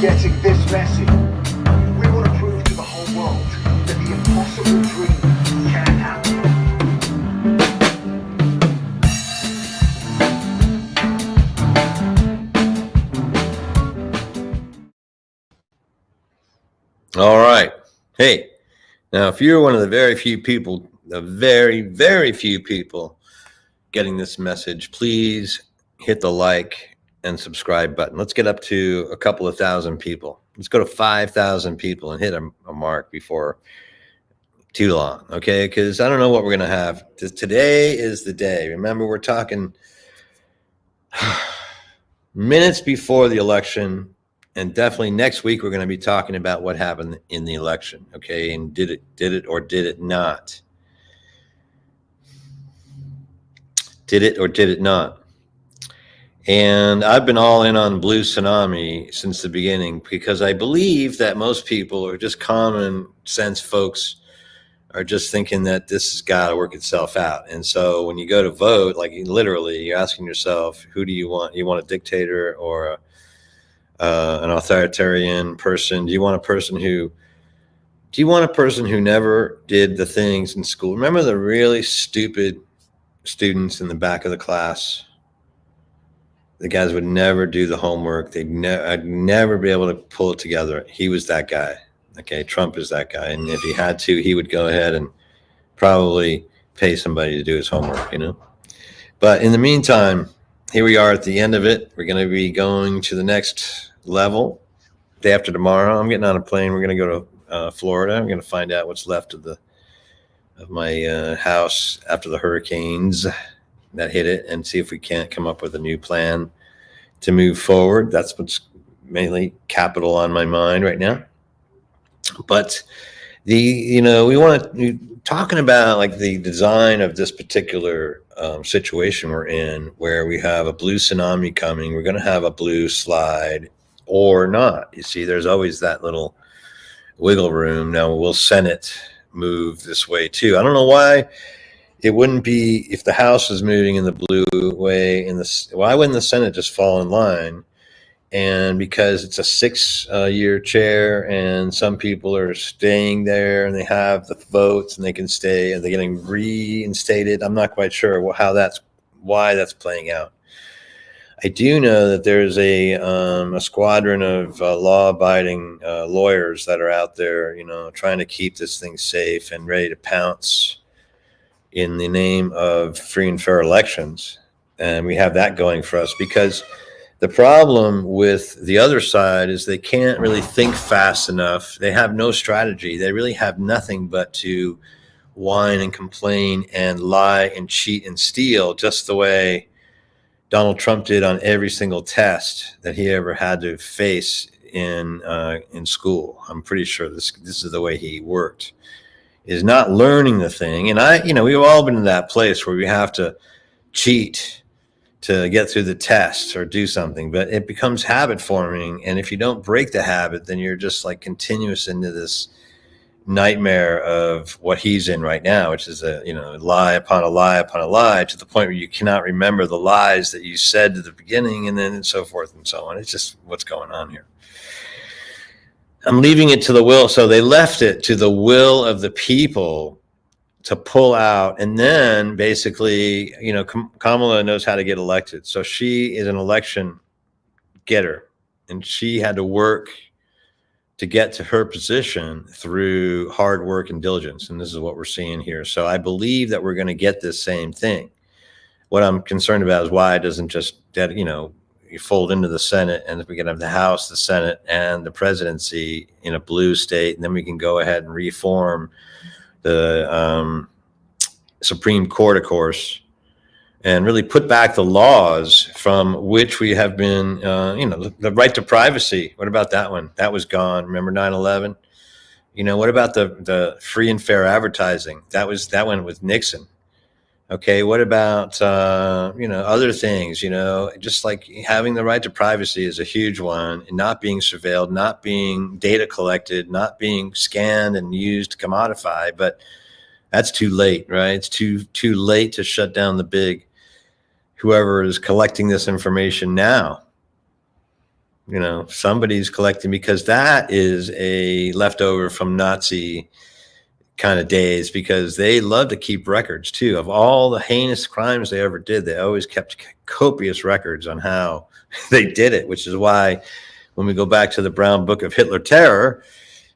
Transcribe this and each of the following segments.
getting this message. We want to prove to the whole world that the impossible dream can happen. All right. Hey, now if you're one of the very few people, the very, very few people getting this message, please hit the like and subscribe button. Let's get up to a couple of thousand people. Let's go to 5,000 people and hit a mark before too long, okay? Because I don't know what we're going to have. Today is the day. Remember, we're talking minutes before the election, and definitely next week we're going to be talking about what happened in the election, okay? And did it or did it not? Did it or did it not? And I've been all in on Blue Tsunami since the beginning because I believe that most people are just common sense folks are just thinking that this has got to work itself out. And so when you go to vote, like literally you're asking yourself, who do you want? You want a dictator or an authoritarian person? Do you want a person who never did the things in school? Remember the really stupid students in the back of the class? The guys would never do the homework. I'd never be able to pull it together. He was that guy. Okay, Trump is that guy. And if he had to, he would go ahead and probably pay somebody to do his homework, you know? But in the meantime, here we are at the end of it. We're going to be going to the next level. Day after tomorrow, I'm getting on a plane. We're going to go to Florida. I'm going to find out what's left of my house after the hurricanes that hit it and see if we can't come up with a new plan to move forward. That's what's mainly capital on my mind right now. But we want to talking about like the design of this particular situation we're in, where we have a blue tsunami coming. We're going to have a blue slide or not. You see, there's always that little wiggle room. Now, will Senate move this way too? I don't know why it wouldn't be if the House is moving in the blue way. Why wouldn't the Senate just fall in line? And because it's a 6-year chair and some people are staying there and they have the votes and they can stay and they're getting reinstated. I'm not quite sure why that's playing out. I do know that there's a squadron of law-abiding lawyers that are out there, trying to keep this thing safe and ready to pounce in the name of free and fair elections. And we have that going for us because the problem with the other side is they can't really think fast enough. They have no strategy. They really have nothing but to whine and complain and lie and cheat and steal, just the way Donald Trump did on every single test that he ever had to face in school. I'm pretty sure this is the way he worked, is not learning the thing. And we've all been in that place where we have to cheat to get through the test or do something, but it becomes habit forming. And if you don't break the habit, then you're just like continuous into this nightmare of what he's in right now, which is a lie upon a lie upon a lie, to the point where you cannot remember the lies that you said at the beginning, and then and so forth and so on. It's just what's going on here. I'm leaving it to the will. So they left it to the will of the people to pull out. And then basically, Kamala knows how to get elected. So she is an election getter, and she had to work to get to her position through hard work and diligence. And this is what we're seeing here. So I believe that we're going to get this same thing. What I'm concerned about is why it doesn't just, you fold into the Senate, and if we can have the House, the Senate, and the presidency in a blue state, and then we can go ahead and reform the Supreme Court, of course, and really put back the laws from which we have been, the right to privacy. What about that one? That was gone. Remember 9/11? What about the free and fair advertising? That went with Nixon. Okay, what about, other things, just like having the right to privacy is a huge one, and not being surveilled, not being data collected, not being scanned and used to commodify. But that's too late, right? It's too late to shut down the big, whoever is collecting this information now. somebody's collecting, because that is a leftover from Nazi kind of days, because they love to keep records too of all the heinous crimes they ever did. They always kept copious records on how they did it, which is why when we go back to the Brown Book of Hitler Terror,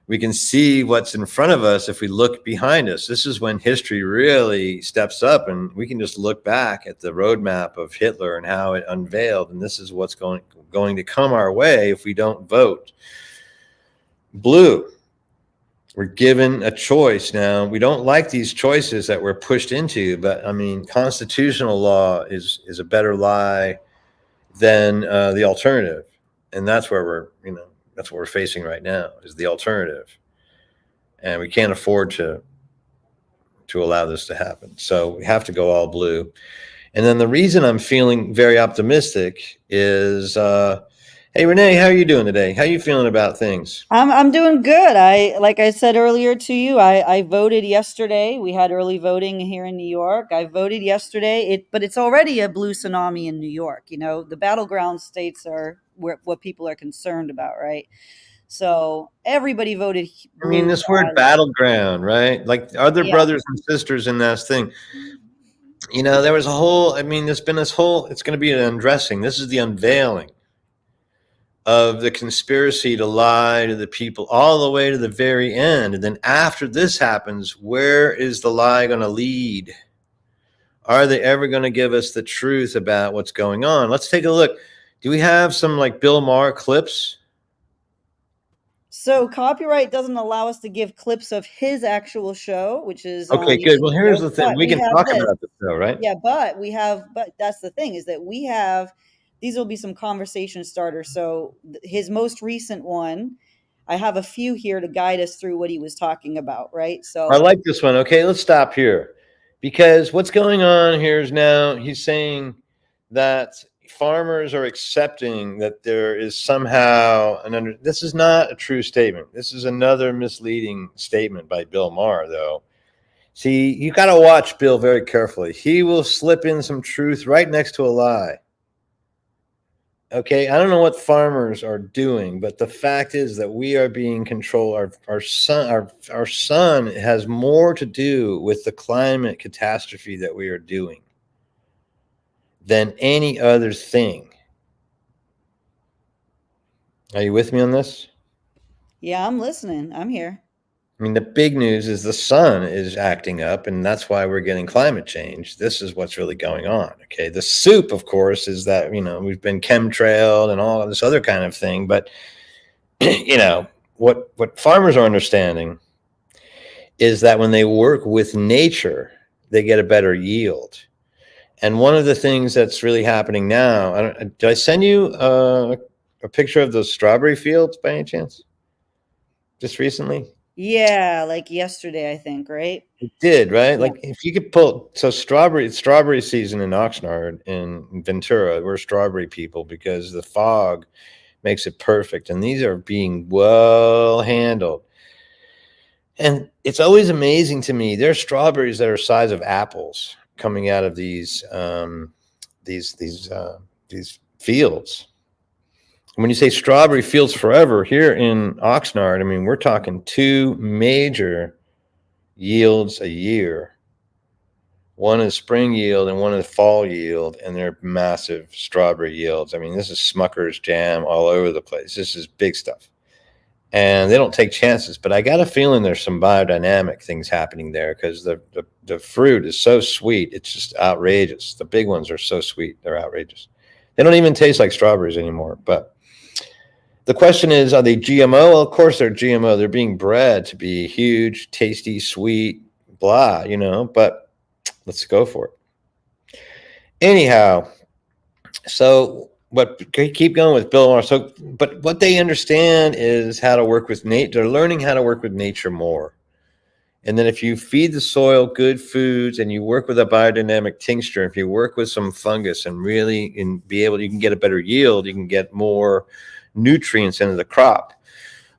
we can see what's in front of us if we look behind us. This is when history really steps up, and we can just look back at the roadmap of Hitler and how it unveiled, and this is what's going to come our way if we don't vote blue. We're given a choice now. We don't like these choices that we're pushed into, but I mean, constitutional law is a better lie than the alternative, and that's where that's what we're facing right now, is the alternative, and we can't afford to allow this to happen. So we have to go all blue. And then the reason I'm feeling very optimistic is, hey, Renee, how are you doing today? How are you feeling about things? I'm doing good. Like I said earlier to you, I voted yesterday. We had early voting here in New York. I voted yesterday. But it's already a blue tsunami in New York. The battleground states are what people are concerned about, right? So everybody voted blue. I mean, this word battleground, right? Like, are there brothers and sisters in that thing? There was there's been this whole, it's going to be an undressing. This is the unveiling of the conspiracy to lie to the people all the way to the very end. And then after this happens, where is the lie going to lead? Are they ever going to give us the truth about what's going on? Let's take a look. Do we have some like Bill Maher clips? So copyright doesn't allow us to give clips of his actual show, which is okay. Good. Well, here's the thing: we can talk about the show, right? Yeah, but that's the thing, is that we have. These will be some conversation starters. So his most recent one, I have a few here to guide us through what he was talking about, right? So I like this one. Okay, let's stop here, because what's going on here is now he's saying that farmers are accepting that there is somehow this is not a true statement. This is another misleading statement by Bill Maher, though. See, you got to watch Bill very carefully. He will slip in some truth right next to a lie. Okay, I don't know what farmers are doing, but the fact is that we are being controlled. Our sun has more to do with the climate catastrophe that we are doing than any other thing. Are you with me on this? Yeah, I'm listening. I'm here. I mean, the big news is the sun is acting up, and that's why we're getting climate change. This is what's really going on. Okay. The soup, of course, is that, we've been chemtrailed and all of this other kind of thing. But, what farmers are understanding is that when they work with nature, they get a better yield. And one of the things that's really happening now, did I send you a picture of those strawberry fields by any chance? Just recently? Yeah, like yesterday, I think, right? It did, right? Yeah. Like if you could it's strawberry season in Oxnard, in Ventura. We're strawberry people because the fog makes it perfect. And these are being well handled. And it's always amazing to me. There are strawberries that are the size of apples coming out of these fields. When you say strawberry fields forever here in Oxnard, I mean, we're talking 2 major yields a year. One is spring yield and one is fall yield, and they're massive strawberry yields. I mean, this is Smucker's jam all over the place. This is big stuff. And they don't take chances, but I got a feeling there's some biodynamic things happening there, because the fruit is so sweet. It's just outrageous. The big ones are so sweet. They're outrageous. They don't even taste like strawberries anymore, but the question is, are they GMO? Well, of course they're GMO. They're being bred to be huge, tasty, sweet, blah, but let's go for it. Anyhow, so keep going with Bill Maher. So, but what they understand is how to work with nature. They're learning how to work with nature more. And then if you feed the soil good foods and you work with a biodynamic tincture, if you work with some fungus and really you can get a better yield, you can get more nutrients into the crop.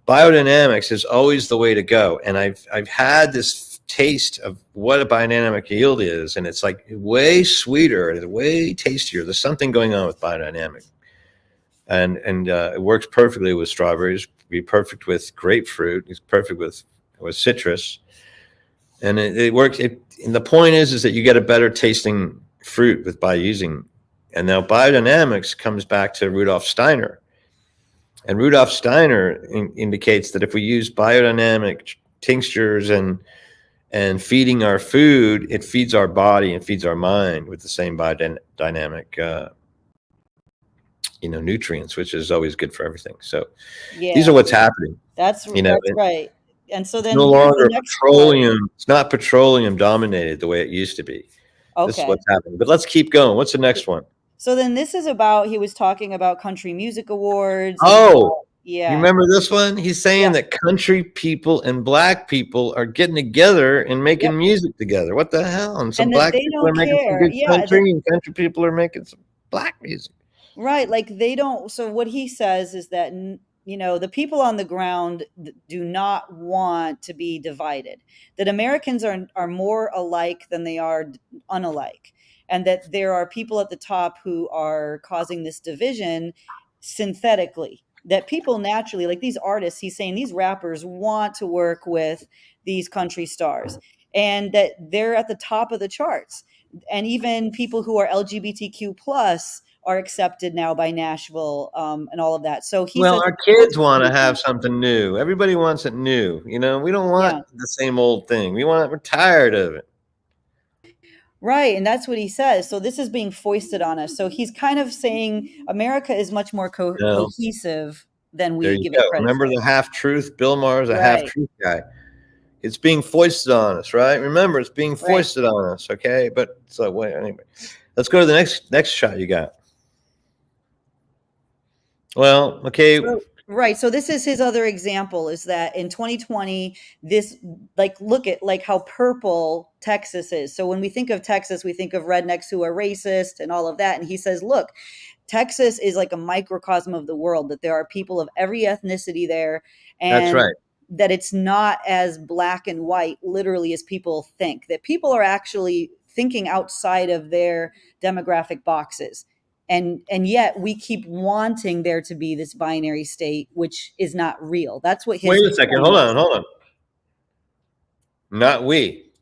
Biodynamics is always the way to go. And I've had this taste of what a biodynamic yield is, and it's like way sweeter and way tastier. There's something going on with biodynamic and it works perfectly with strawberries. Be perfect with grapefruit. It's perfect with citrus, and it works. And the point is that you get a better tasting fruit by using. And now biodynamics comes back to Rudolf Steiner, and Rudolf Steiner indicates that if we use biodynamic tinctures and feeding our food, it feeds our body and feeds our mind with the same biodynamic nutrients, which is always good for everything. So these are Yeah, what's happening. that's right. And so It's then no here's the longer next part. petroleum. It's not petroleum dominated the way it used to be. This is Okay. what's happening. But let's keep going. What's the next one? So then this is about, he was talking about country music awards and Oh, you yeah. remember this one? He's saying Yeah. that country people and black people are getting together and making Yep. music together. What the hell? And some And that black they people are don't making some care. good Yeah, country, and country people are making some black music. right. Like they don't. So what he says is that, the people on the ground do not want to be divided, that Americans are more alike than they are unalike. And that there are people at the top who are causing this division synthetically. That people naturally, like these artists, he's saying these rappers want to work with these country stars, and that they're at the top of the charts. And even people who are LGBTQ plus are accepted now by Nashville, and all of that. So he Well, says, our kids want to have something new. Everybody wants it new. We don't want yeah, the same old thing. We're tired of it. right. And that's what he says. So this is being foisted on us. So he's kind of saying America is much more No, cohesive than there we you give go. it credit Remember for. the half truth? Bill Maher's a half Right, truth guy. It's being foisted on us, right? Remember, it's being right. foisted on us. Okay, but so wait. Anyway, let's go to the next shot you got. Well, okay. So, right. So this is his other example, is that in 2020, this, like, look at like how purple Texas is. So when we think of Texas, we think of rednecks who are racist and all of that. And he says, look, Texas is like a microcosm of the world, that there are people of every ethnicity there, That's and right. that it's not as black and white literally as people think, that people are actually thinking outside of their demographic boxes. And yet we keep wanting there to be this binary state, which is not real. That's what Wait his a second. point Hold is. on. Not we.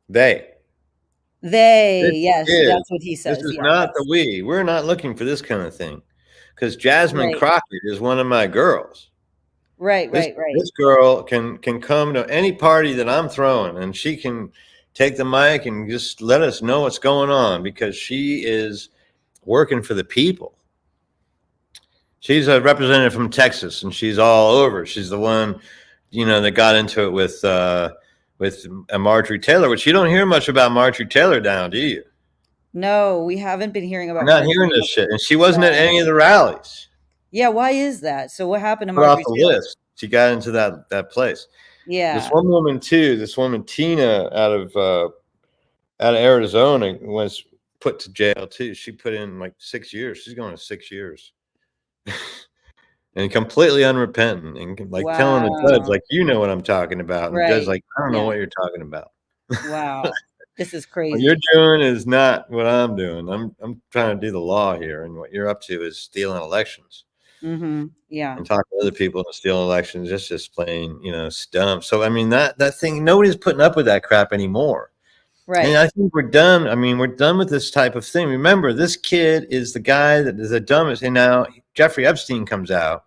They. This Yes, is. that's what he This says. is Yeah, not the we. We're not looking for this kind of thing. Because Jasmine right, Crockett is one of my girls. right, This right, right. this girl can come to any party that I'm throwing, and she can take the mic and just let us know what's going on, because she is working for the people. She's a representative from Texas, and she's all over. She's the one, that got into it with Marjorie Taylor, which you don't hear much about Marjorie Taylor now, do you? No, we haven't been hearing I'm about not hearing Marjorie. this shit, and she wasn't at No. any of the rallies. Yeah, why is that? So what happened to Put off Marjorie the Taylor? list. She got into that place. This Yeah. one woman too. This woman Tina out of Arizona was put to jail too. She put in like 6 years. She's going to 6 years. And completely unrepentant, and like telling the judge, Wow. like, what I'm talking about. And the judge, Right. like, I don't know Yeah. what you're talking about. Wow. This is What you're crazy. doing is not what I'm doing. I'm trying to do the law here, and what you're up to is stealing elections Yeah. and talking to other people and stealing elections. Just plain, dumb. So I mean, that thing, nobody's putting up with that crap anymore. And Right. I think we're done. I mean, we're done with this type of thing. Remember, this kid is the guy that is the dumbest. And now Jeffrey Epstein comes out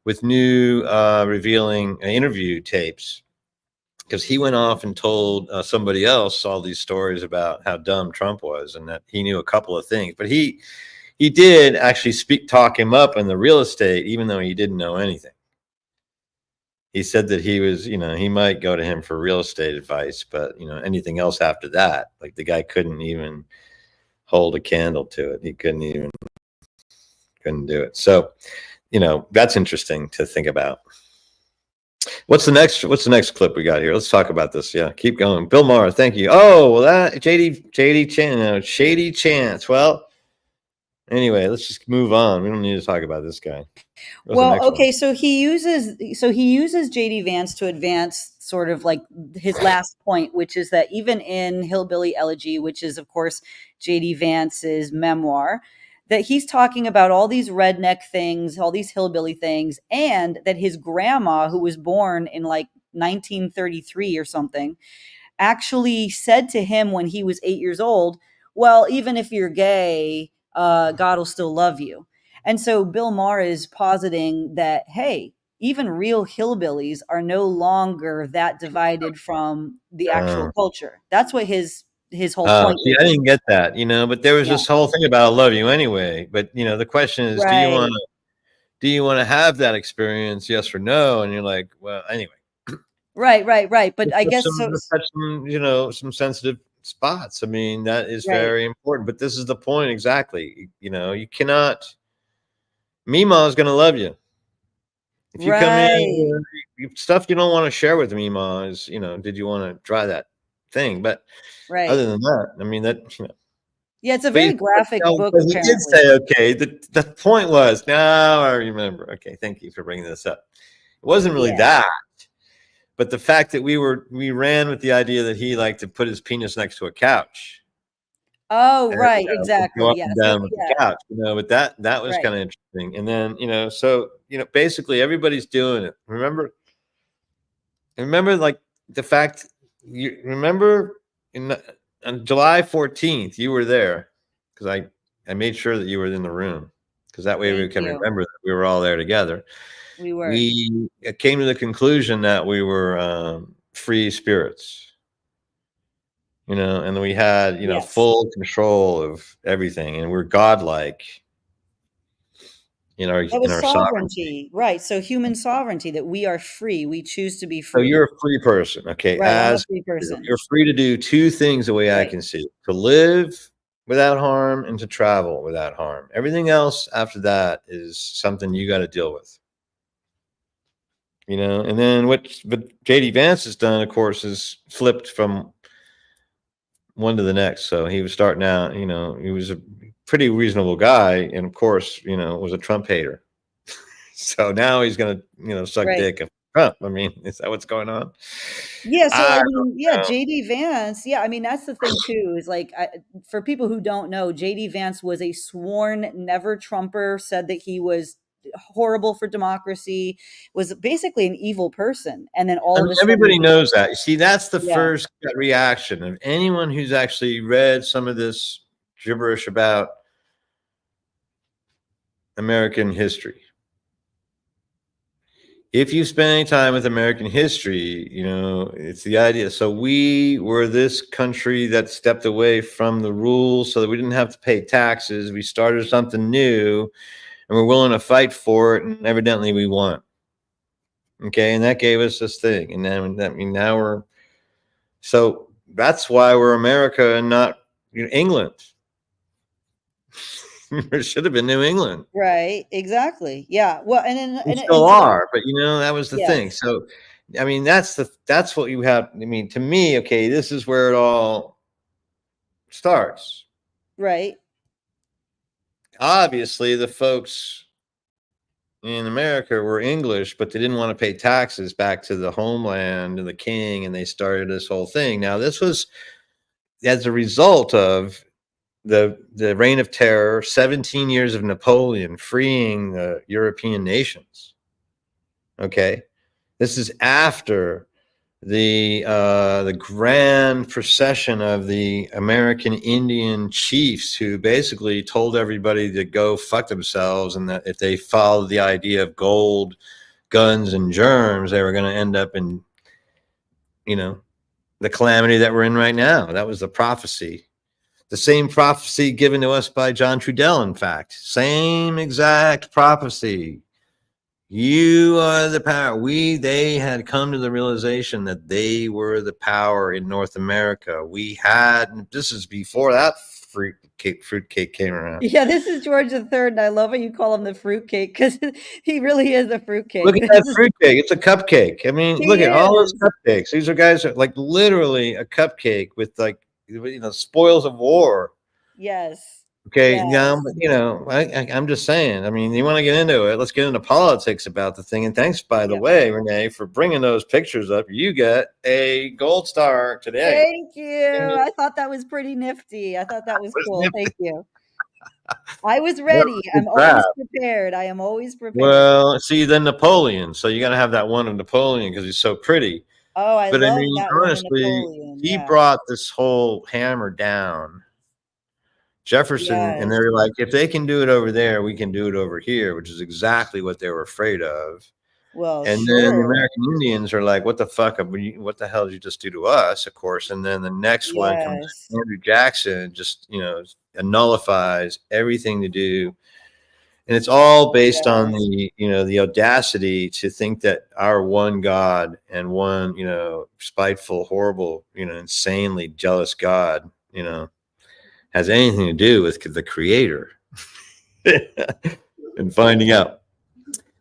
with new revealing interview tapes, because he went off and told somebody else all these stories about how dumb Trump was, and that he knew a couple of things. But he did actually talk him up in the real estate, even though he didn't know anything. He said that he was, he might go to him for real estate advice, but anything else after that, like, the guy couldn't even hold a candle to it. He couldn't do it. So, that's interesting to think about. What's the next clip we got here? Let's talk about this. Yeah, keep going. Bill Maher, thank you. Oh, well, that Shady Chance. Well, anyway, let's just move on. We don't need to talk about this guy. What's the Well, next one? okay, so he uses JD Vance to advance sort of like his last point, which is that even in Hillbilly Elegy, which is of course JD Vance's memoir, that he's talking about all these redneck things, all these hillbilly things, and that his grandma, who was born in like 1933 or something, actually said to him when he was 8 years old, well, even if you're gay, God will still love you. And so Bill Maher is positing that, hey, even real hillbillies are no longer that divided from the actual Uh, culture. That's what his whole point See, I is. didn't get that, but there was Yeah. this whole thing about I love you anyway. But the question is, Right. do you want to have that experience? Yes or no? And you're like, well, anyway, Right. But I guess so. let's touch some, some sensitive spots. I mean, that is Right. very important. But this is the point exactly. You cannot. Mima is going to love you. If you come Right. in, stuff you don't want to share with Mima is, did you want to try that thing? But Right. other than that, I mean, Yeah, it's a but very graphic book, but he did apparently. say, okay, the point was, now I remember. Okay, thank you for bringing this up. It wasn't really Yeah. that, but the fact that we ran with the idea that he liked to put his penis next to a couch. Oh, And, right, go exactly. up Yeah. and So down with the yeah, couch, but that was right. kind of interesting. And then, so basically everybody's doing it. Remember, like the fact you remember on July 14th, you were there because I made sure that you were in the room because that way we Thank can you. remember that we were all there together. We were. We came to the conclusion that we were free spirits, and we had, Yes. full control of everything, and we're godlike in our That was sovereignty. sovereignty. Right. So human sovereignty, that we are free. We choose to be So free. you're a free person, okay? Right. I'm a free person. You're free to do two things the way I Right. can see it: to live without harm and to travel without harm. Everything else after that is something you got to deal with, And then what JD Vance has done, of course, is flipped from one to the next. So he was starting out, he was a pretty reasonable guy, and of course, was a Trump hater. So now he's gonna, suck Right. dick of Trump. I mean, is that what's going on? Yeah, so I I don't mean, yeah, know. JD Vance, yeah, I mean, that's the thing too, is like, for people who don't know, JD Vance was a sworn never Trumper, said that he was horrible for democracy, was basically an evil person. And then I all of mean, a sudden, everybody knows that. You see, that's the yeah, first gut reaction of anyone who's actually read some of this gibberish about American history. If you spend any time with American history, it's the idea. So we were this country that stepped away from the rules so that we didn't have to pay taxes. We started something new and we're willing to fight for it. And evidently we won. Okay. And that gave us this thing. And then, I mean, so that's why we're America and not England. It should have been New England. right, exactly. Yeah. Well, We and still so, are, but that was the thing. yes, So, I mean, that's what you have. I mean, to me, okay, this is where it all starts. right, Obviously, the folks in America were English, but they didn't want to pay taxes back to the homeland and the king, and they started this whole thing. Now, this was as a result of the reign of terror, 17 years of Napoleon freeing the European nations. Okay, this is after the grand procession of the American Indian chiefs who basically told everybody to go fuck themselves, and that if they followed the idea of gold, guns, and germs, they were going to end up in the calamity that we're in right now. That was the prophecy. The same prophecy given to us by John Trudell, in fact. Same exact prophecy. You are the power. They had come to the realization that they were the power in North America. This is before that fruitcake came around. yeah. This is George III, and I love how you call him the fruitcake, because he really is a fruitcake. Look at that fruitcake. It's a cupcake. I mean, He look at all those is. cupcakes. These are guys that like literally a cupcake with like, spoils of war. Yes. Okay, Yes. but I'm just saying. I mean, you want to get into it? Let's get into politics about the thing. And thanks, by the Yeah. way, Renee, for bringing those pictures up. You get a gold star today. Thank you. I thought that was pretty nifty. I thought that was cool. Thank you. I was That ready. was a good I'm always grab. prepared. I am always prepared. Well, see, then Napoleon. So you got to have that one of Napoleon because he's so pretty. Oh, I But I love mean, that one in honestly, Napoleon. he Yeah. brought this whole hammer down. Jefferson, and Yes. they're like, if they can do it over there, we can do it over here, which is exactly what they were afraid of. Well, And then the sure. American Indians are like, what the fuck? What the hell did you just do to us? Of course. And then the next one comes Yes. in, Andrew Jackson, just, nullifies everything to do. And it's all based on Yes. the audacity to think that our one God and one, spiteful, horrible, insanely jealous God, has anything to do with the creator and finding out,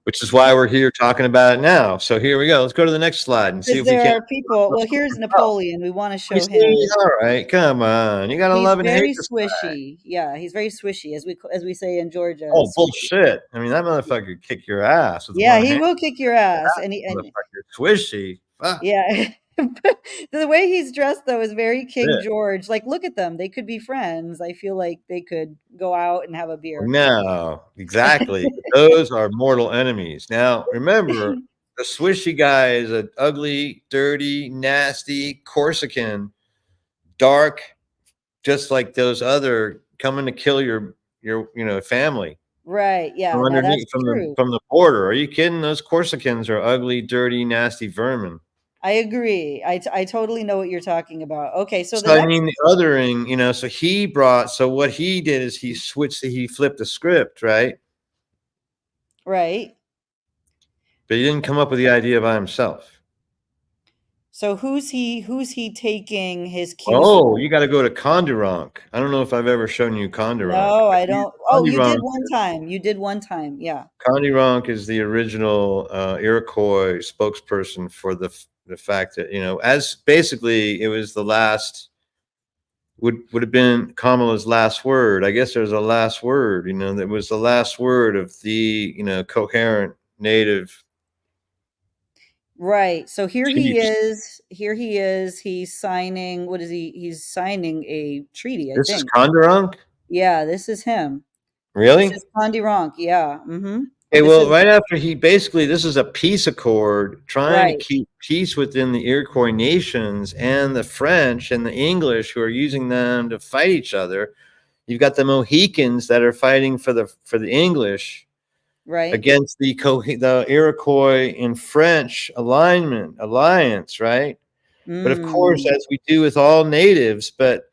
which is why we're here talking about it now. So here we go. Let's go to the next slide and see Because if we there can't. are people. Well, here's Napoleon. We want to You show see, him. all right, come on. You got to He's love and hate very this guy. swishy. Yeah, he's very swishy, as we say in Georgia. Oh, Swishy. bullshit. I mean, that motherfucker could kick your ass with Yeah, one he hand. will kick your ass, That motherfucker swishy. Fuck. yeah. The way he's dressed though is very King Shit. George. Like, look at them; they could be friends. I feel like they could go out and have a beer. No, exactly. Those are mortal enemies. Now, remember, the swishy guy is an ugly, dirty, nasty Corsican, dark, just like those other coming to kill your family Right? Yeah. from Now that's underneath true. from the border. Are you kidding? Those Corsicans are ugly, dirty, nasty vermin. I agree. I totally know what you're talking about. Okay, so the So I next mean, the othering, so what he did is he flipped the script, right? right. But he didn't come up with the idea by himself. So who's he taking his cues Oh, from? you got to go to Kondironk. I don't know if I've ever shown you Kondironk. No, But I don't. Oh, you did Kondironk, one time. You did one time. Yeah. Kondironk is the original Iroquois spokesperson for the fact that as basically it was the last would have been Kamala's last word. I guess there's a last word. That was the last word of the coherent native Right. So here he chiefs. is. Here he is. He's signing. What is he? He's signing a treaty, I This is think. Kondironk, Yeah, this is him. This really? is Pondironk. Yeah. Mm-hmm. Okay, This well, is right after this is a peace accord trying to right. keep peace within the Iroquois nations and the French and the English who are using them to fight each other. You've got the Mohicans that are fighting for the English Right. against the Iroquois and French alliance, right? But of course, Mm, as we do with all natives, but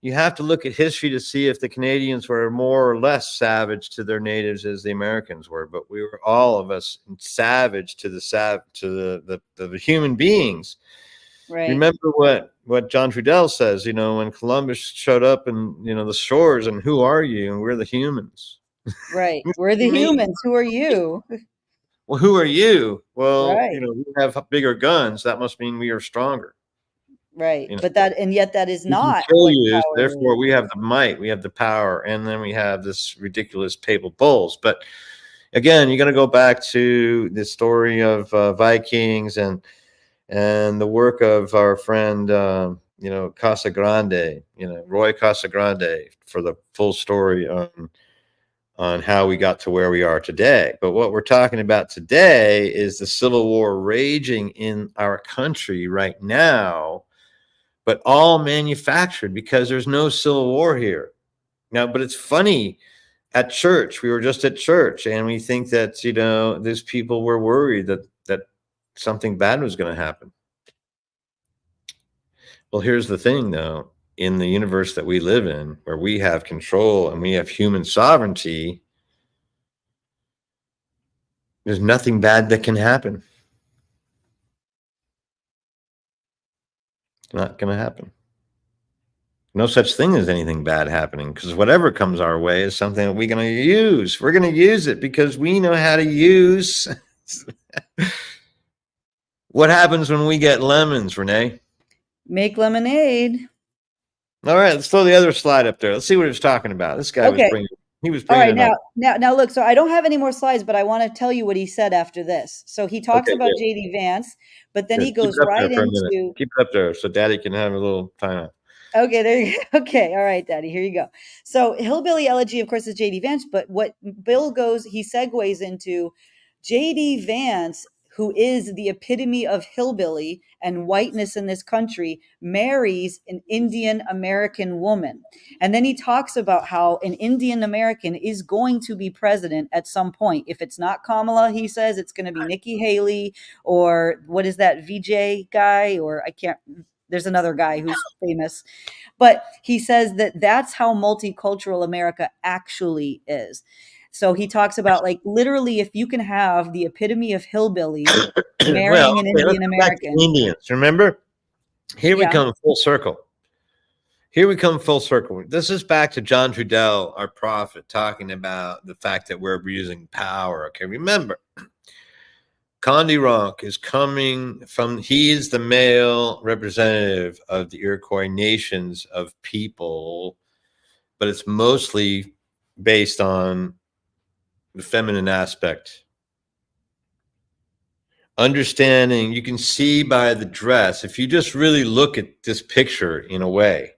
you have to look at history to see if the Canadians were more or less savage to their natives as the Americans were. But we were all of us savage to the human beings. right. Remember what John Trudell says, when Columbus showed up and the shores, and who are you? And we're the humans. Right. We're the Me? humans. Who are you? Well, who are you? Well, Right. we have bigger guns. That must mean we are stronger. Right. You know, And yet that is we can not kill what you. power Therefore, is. we have the might, we have the power, and then we have this ridiculous papal bulls. But again, you're going to go back to the story of Vikings and the work of our friend, Casagrande, Roy Casagrande, for the full story on how we got to where we are today. But what we're talking about today is the civil war raging in our country right now, but all manufactured because there's no civil war here. Now, but it's funny, at church, we were just at church, and we think that, these people were worried that something bad was going to happen. Well, here's the thing, though. In the universe that we live in, where we have control and we have human sovereignty, there's nothing bad that can happen. It's not going to happen. No such thing as anything bad happening, because whatever comes our way is something that we're going to use. We're going to use it because we know how to use. What happens when we get lemons, Renee? Make lemonade. All right, let's throw the other slide up there. Let's see what he was talking about. This guy was Okay. bringing All right, it up. now look, so I don't have any more slides, but I want to tell you what he said after this. So he talks Okay, about good. JD Vance, but then he Good. Keep goes it up right there for a minute. into Keep it up there so Daddy can have a little time out. Okay, there you go. Okay, all right, Daddy, here you go. So Hillbilly Elegy, of course, is JD Vance, but what Bill goes, he segues into JD Vance, who is the epitome of hillbilly and whiteness in this country, marries an Indian American woman. And then he talks about how an Indian American is going to be president at some point. If it's not Kamala, he says it's going to be Nikki Haley, or what is that VJ guy, or I can't, there's another guy who's famous, but he says that that's how multicultural America actually is. So he talks about, like, literally, if you can have the epitome of hillbilly Well, marrying an okay, let's Indian go back to American. Indians. Remember, here we Yeah. come full circle. Here we come full circle. This is back to John Trudell, our prophet, talking about the fact that we're abusing power. Okay, remember, Condi Ronk is coming from, he is the male representative of the Iroquois nations of people, but it's mostly based on the feminine aspect. Understanding, you can see by the dress, if you just really look at this picture in a way,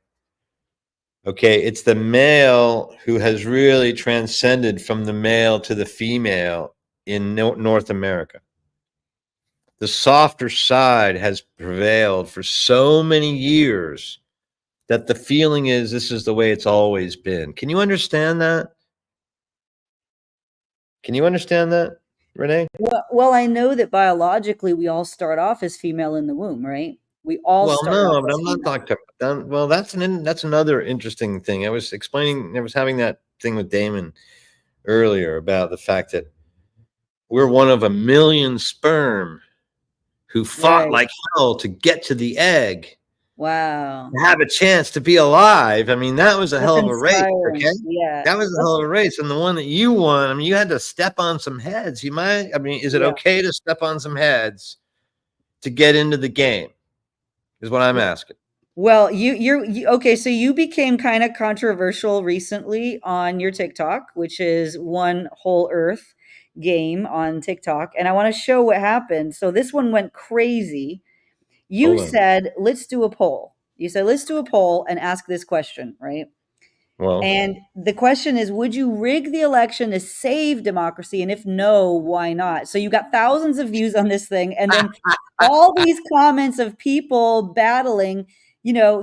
okay, it's the male who has really transcended from the male to the female in North America. The softer side has prevailed for so many years that the feeling is this is the way it's always been. Can you understand that? Can you understand that, Renee? Well, I know that biologically we all start off as female in the womb, right? We all Well, start off no, but as I'm not female. talking about, well, that's another interesting thing. I was having that thing with Damon earlier about the fact that we're one of a million sperm who fought Right. like hell to get to the egg, Wow. to have a chance to be alive. I mean, that was a That's hell of a race, okay? inspiring. Yeah. That was a hell of a race. And the one that you won, I mean, you had to step on some heads. Is it Yeah. okay to step on some heads to get into the game? Is what I'm asking. Well, okay. So you became kind of controversial recently on your TikTok, which is One WholEarth game on TikTok, and I want to show what happened. So this one went crazy. You Hold on. said, "Let's do a poll." You said, "Let's do a poll and ask this question," right? Well, And the question is, would you rig the election to save democracy? And if no, why not? So you got thousands of views on this thing. And then all these comments of people battling,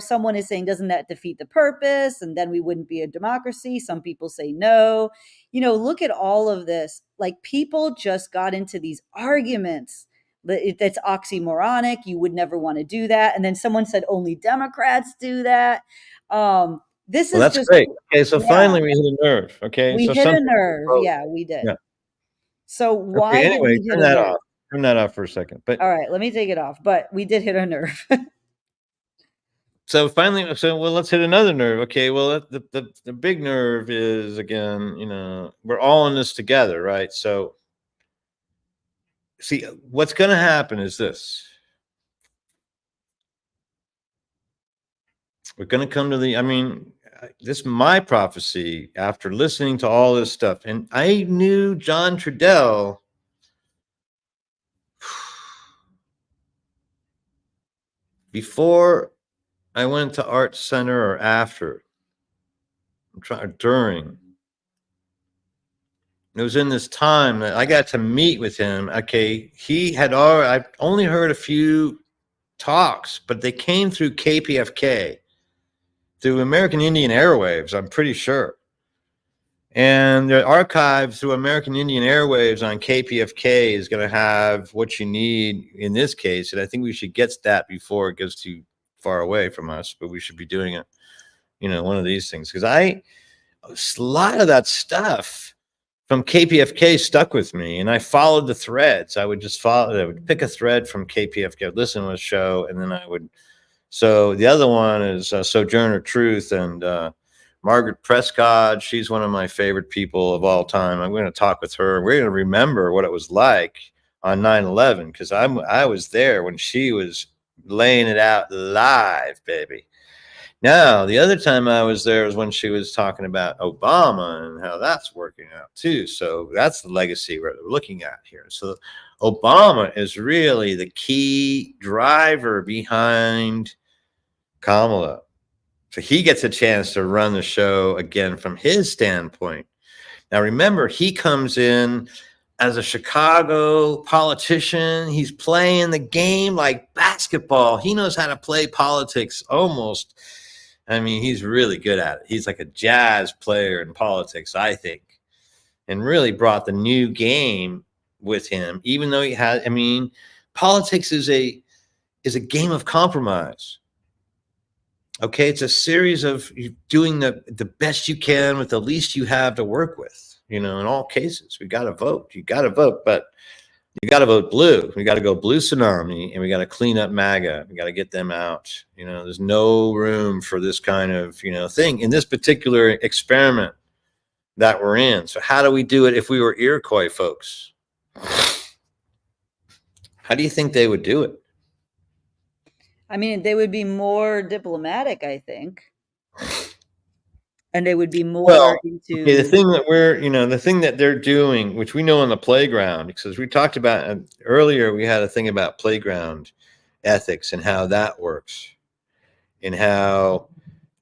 someone is saying, doesn't that defeat the purpose? And then we wouldn't be a democracy. Some people say no. Look at all of this. Like, people just got into these arguments. That's oxymoronic. You would never want to do that. And then someone said only Democrats do that. This well, is that's just, great. Okay, so yeah, finally we hit a nerve. Okay, we so hit some a people nerve. vote. Yeah, we did. Yeah. So Okay. why did Anyway, we hit turn a that nerve? off. Turn that off for a second. But All right, let me take it off. But we did hit a nerve. so finally, well, let's hit another nerve. Okay, well, the big nerve is, again, we're all in this together, right? So, see, what's going to happen is this: we're going to come to this is my prophecy after listening to all this stuff, and I knew John Trudell before I went to Art Center or after. During. It was in this time that I got to meet with him. Okay, I've only heard a few talks, but they came through KPFK, through American Indian Airwaves, I'm pretty sure. And the archive through American Indian Airwaves on KPFK is going to have what you need in this case. And I think we should get that before it goes too far away from us, but we should be doing it, one of these things. Because a lot of that stuff from KPFK stuck with me, and I followed the threads. I would pick a thread from KPFK, listen to a show, and then so the other one is Sojourner Truth, and Margaret Prescott. She's one of my favorite people of all time. I'm going to talk with her. We're going to remember what it was like on 9/11, because I was there when she was laying it out live, baby. Now, the other time I was there was when she was talking about Obama and how that's working out too. So that's the legacy we're looking at here. So Obama is really the key driver behind Kamala. So he gets a chance to run the show again from his standpoint. Now, remember, he comes in as a Chicago politician. He's playing the game like basketball. He knows how to play politics almost. I mean, he's really good at it. He's like a jazz player in politics, I think, and really brought the new game with him, even though he had, I mean, politics is a game of compromise. Okay, it's a series of doing the best you can with the least you have to work with. In all cases, we got to vote. You got to vote, but you got to vote blue. We got to go blue tsunami, and we got to clean up MAGA. We got to get them out. There's no room for this kind of thing in this particular experiment that we're in. So how do we do it if we were Iroquois folks? How do you think they would do it? I mean, they would be more diplomatic, I think. And they would be more into okay, the thing that they're doing, which we know on the playground, because we talked about earlier, we had a thing about playground ethics and how that works, and how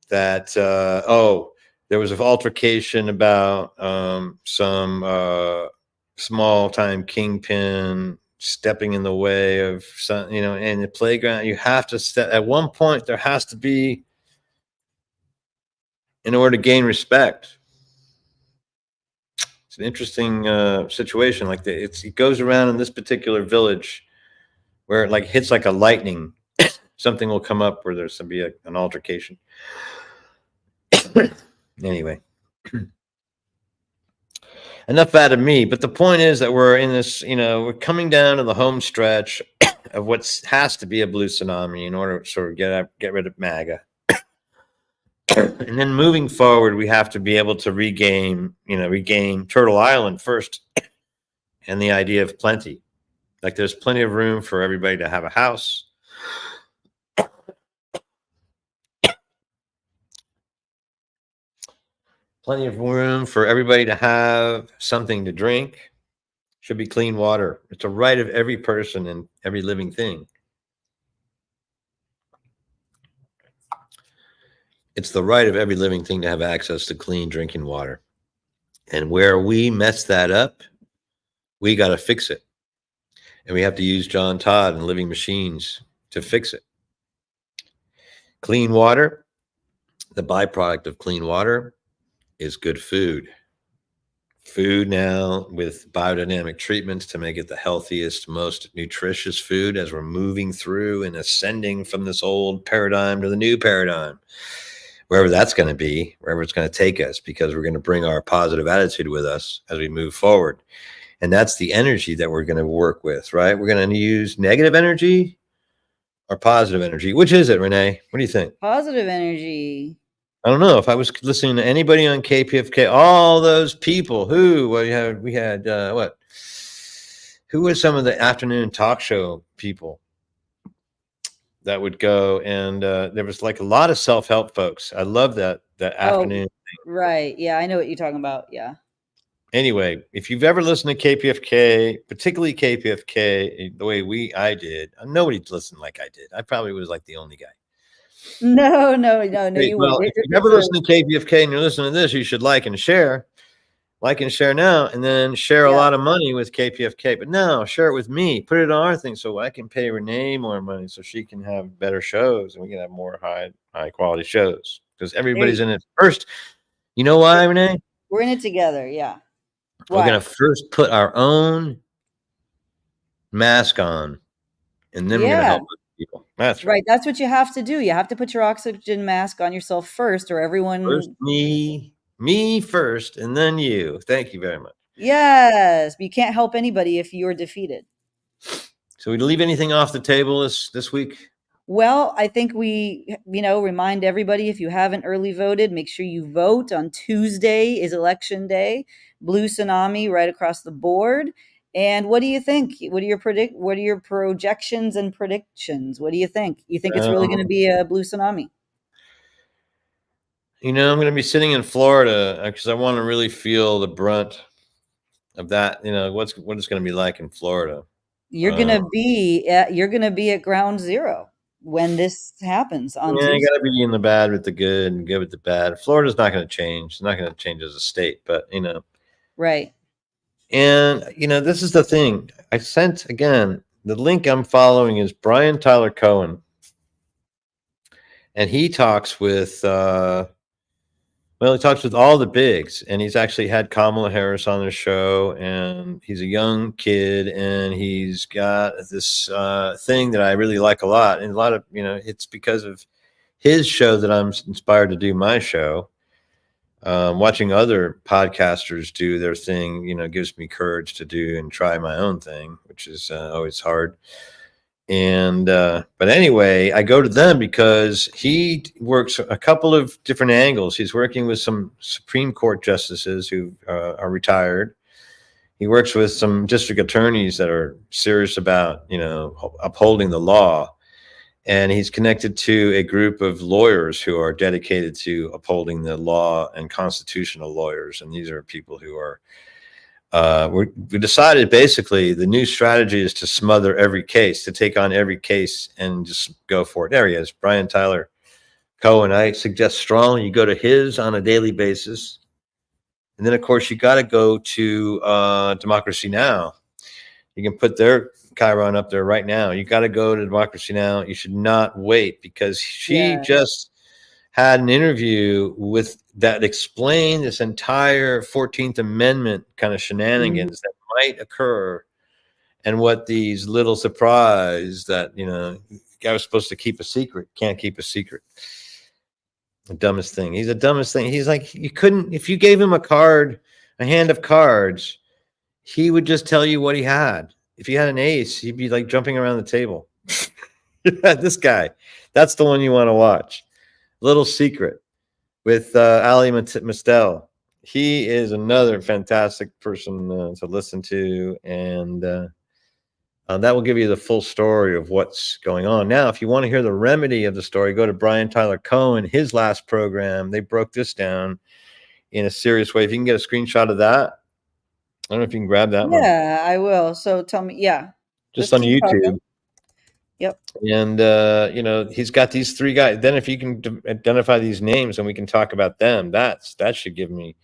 that there was an altercation about some small time kingpin stepping in the way of some, in the playground. You have to step at one point. There has to be, in order to gain respect. It's an interesting situation. Like it goes around in this particular village where it like hits like a lightning. Something will come up where there's to be an altercation. Anyway, enough out of me. But the point is that we're in this, we're coming down to the home stretch of what has to be a blue tsunami in order to sort of get rid of MAGA. And then moving forward, we have to be able to regain Turtle Island first, and the idea of plenty. Like there's plenty of room for everybody to have a house. Plenty of room for everybody to have something to drink. Should be clean water. It's a right of every person and every living thing. It's the right of every living thing to have access to clean drinking water. And where we mess that up, we got to fix it. And we have to use John Todd and living machines to fix it. Clean water, the byproduct of clean water is good food. Food now with biodynamic treatments to make it the healthiest, most nutritious food as we're moving through and ascending from this old paradigm to the new paradigm. Wherever that's going to be, wherever it's going to take us, because we're going to bring our positive attitude with us as we move forward. And that's the energy that we're going to work with, right? We're going to use negative energy or positive energy. Which is it, Renee? What do you think? positive energy. I don't know. If I was listening to anybody on KPFK, all those people who we had what? Who were some of the afternoon talk show people that would go, and there was like a lot of self-help folks. I love that afternoon. Right. Yeah, I know what you're talking about. Yeah. Anyway, if you've ever listened to KPFK, particularly KPFK, the way I did, nobody listened like I did. I probably was like the only guy. No, Hey, you well, wouldn't. if you've ever listened to KPFK and you're listening to this, you should like and share. Like and share now, and then share a lot of money with KPFK. But no, share it with me. Put it on our thing so I can pay Renee more money so she can have better shows and we can have more high quality shows, because everybody's in it first. You know why, Renee? We're in it together. Yeah. We're going to first put our own mask on, and then we're going to help people. That's right. That's what you have to do. You have to put your oxygen mask on yourself first, or everyone. First me first, and then you. Thank you very much. Yes, but you can't help anybody if you're defeated. So we leave anything off the table this week? Well, I think we, remind everybody, if you haven't early voted, make sure you vote. On Tuesday is election day. Blue tsunami right across the board. And what do you think? What are your projections and predictions? What do you think? You think it's really going to be a blue tsunami? I'm going to be sitting in Florida because I want to really feel the brunt of that. What it's going to be like in Florida. You're going to be at ground zero. when this happens on Yeah, you Tuesday. got to be in the bad with the good and good with the bad. Florida's not going to change. It's not going to change as a state, but Right. and this is the thing. I sent again the link I'm following is Brian Tyler Cohen, and he talks with he talks with all the bigs, and he's actually had Kamala Harris on his show, and he's a young kid, and he's got this thing that I really like a lot, and a lot of it's because of his show that I'm inspired to do my show. Watching other podcasters do their thing, gives me courage to do and try my own thing, which is always hard. And but anyway, I go to them because he works a couple of different angles. He's working with some Supreme Court justices who are retired. He works with some district attorneys that are serious about upholding the law, and he's connected to a group of lawyers who are dedicated to upholding the law and constitutional lawyers. And these are people who are we decided basically the new strategy is to smother every case, to take on every case and just go for it. There he is, Brian Tyler Cohen. I suggest strongly you go to his on a daily basis. And then, of course, you got to go to Democracy Now! You can put their Chiron up there right now. You got to go to Democracy Now! You should not wait, because she just had an interview with that explained this entire 14th Amendment kind of shenanigans that might occur, and what these little surprise that guy was supposed to keep a secret can't keep a secret. The dumbest thing. He's the dumbest thing. He's like, you couldn't, if you gave him a hand of cards, he would just tell you what he had. If he had an ace, he'd be like jumping around the table. This guy, that's the one you want to watch. Little Secret with Ali Mistel. He is another fantastic person to listen to, and that will give you the full story of what's going on. Now, if you want to hear the remedy of the story, go to Brian Tyler Cohen, his last program. They broke this down in a serious way. If you can get a screenshot of that, I don't know if you can grab that one. Yeah, I will. So tell me, Just let's on keep YouTube. talking. Yep. And he's got these three guys. Then if you can identify these names and we can talk about them, that should give me.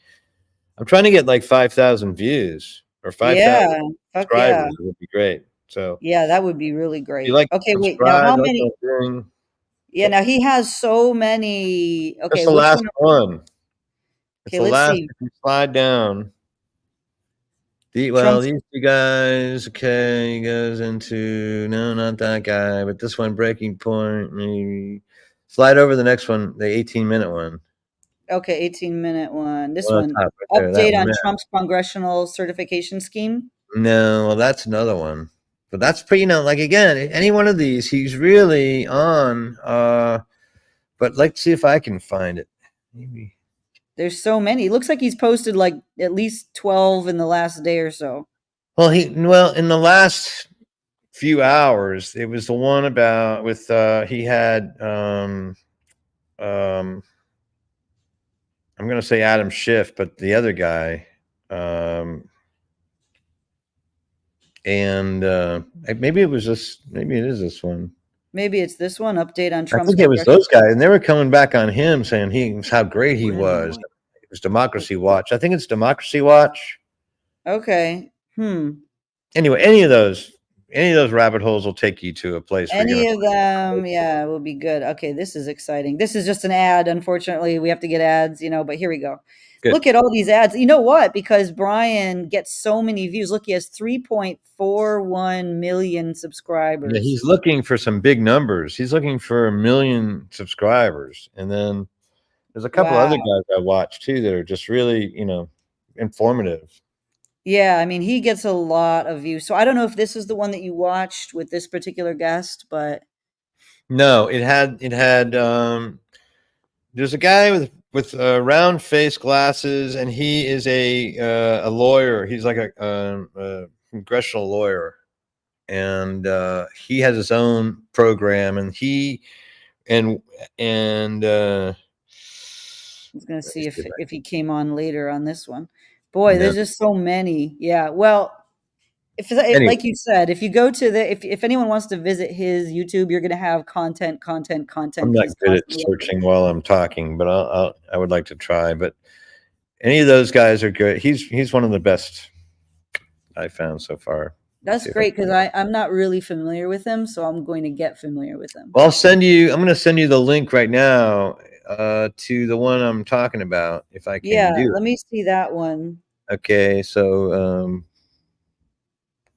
I'm trying to get like 5,000 views or 5,000 Yeah. Fuck yeah. subscribers. It would be great. So Yeah, that would be really if great. you like, Okay, wait. Now, subscribe. how Like many? what I'm doing. Yeah, now he has so many. That's Okay, the which last one? one. It's Okay, the let's last. see. If you slide down. Trump's. These two guys. Okay, he goes into not that guy, but this one, Breaking Point. Maybe slide over the next one, the 18-minute one. Okay, 18-minute one. This Well, one. top right there, that Update one on there. Trump's congressional certification scheme. No, well, that's another one. But that's pretty, like again, any one of these, he's really on. But let's see if I can find it. Maybe. There's so many. It looks like he's posted like at least 12 in the last day or so. Well, in the last few hours, it was the one about with he had I'm gonna say Adam Schiff, but the other guy. And maybe it is this one. Maybe it's this one. Update on I Trump's think it was those guys, and they were coming back on him saying how great he was. It was Democracy Watch. I think it's Democracy Watch. Okay. Anyway, any of those rabbit holes will take you to a place. Any of them, yeah, will be good. Okay, this is exciting. This is just an ad. Unfortunately, we have to get ads, but here we go. Good. Look at all these ads. You know what? Because Brian gets so many views. Look, he has 3.41 million subscribers. Yeah, he's looking for some big numbers. He's looking for 1 million subscribers. And then there's a couple other guys I watch too that are just really, informative. Yeah, I mean, he gets a lot of views. So I don't know if this is the one that you watched with this particular guest, but no, it had there's a guy with round face glasses, and he is a lawyer. He's like a congressional lawyer, and he has his own program, and I was going to see if he came on later on this one. Boy, there's just so many. Yeah. Well, Anyway, like you said, if you go to if anyone wants to visit his YouTube, you're going to have content, I'm because not he's good at constantly searching updating. while I'm talking, but I would like to try. But any of those guys are good. He's one of the best I found so far. Let's That's see if I great because can. I'm not really familiar with him, so I'm going to get familiar with him. Well, I'm going to send you the link right now to the one I'm talking about, if I can Yeah, do let me see that one. it. Okay, so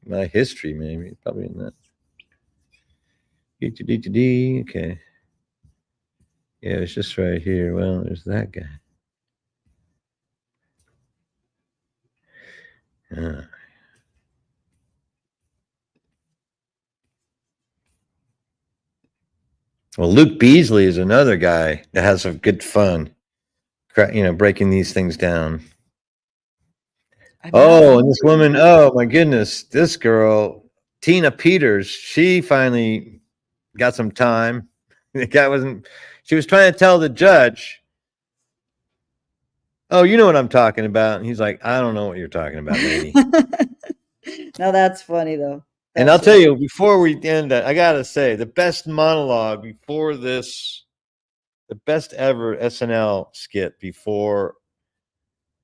my history, maybe probably in that. Okay, yeah, it's just right here. Well, there's that guy. Uh, well, Luke Beasley is another guy that has some good fun, breaking these things down. I'm not Oh, and familiar this with woman, him. oh my goodness, this girl, Tina Peters, she finally got some time. The guy wasn't, she was trying to tell the judge, oh, you know what I'm talking about. And he's like, I don't know what you're talking about, lady. Now that's funny though. And I'll That's tell really you, before we end that, I got to say, the best monologue before this, the best ever SNL skit before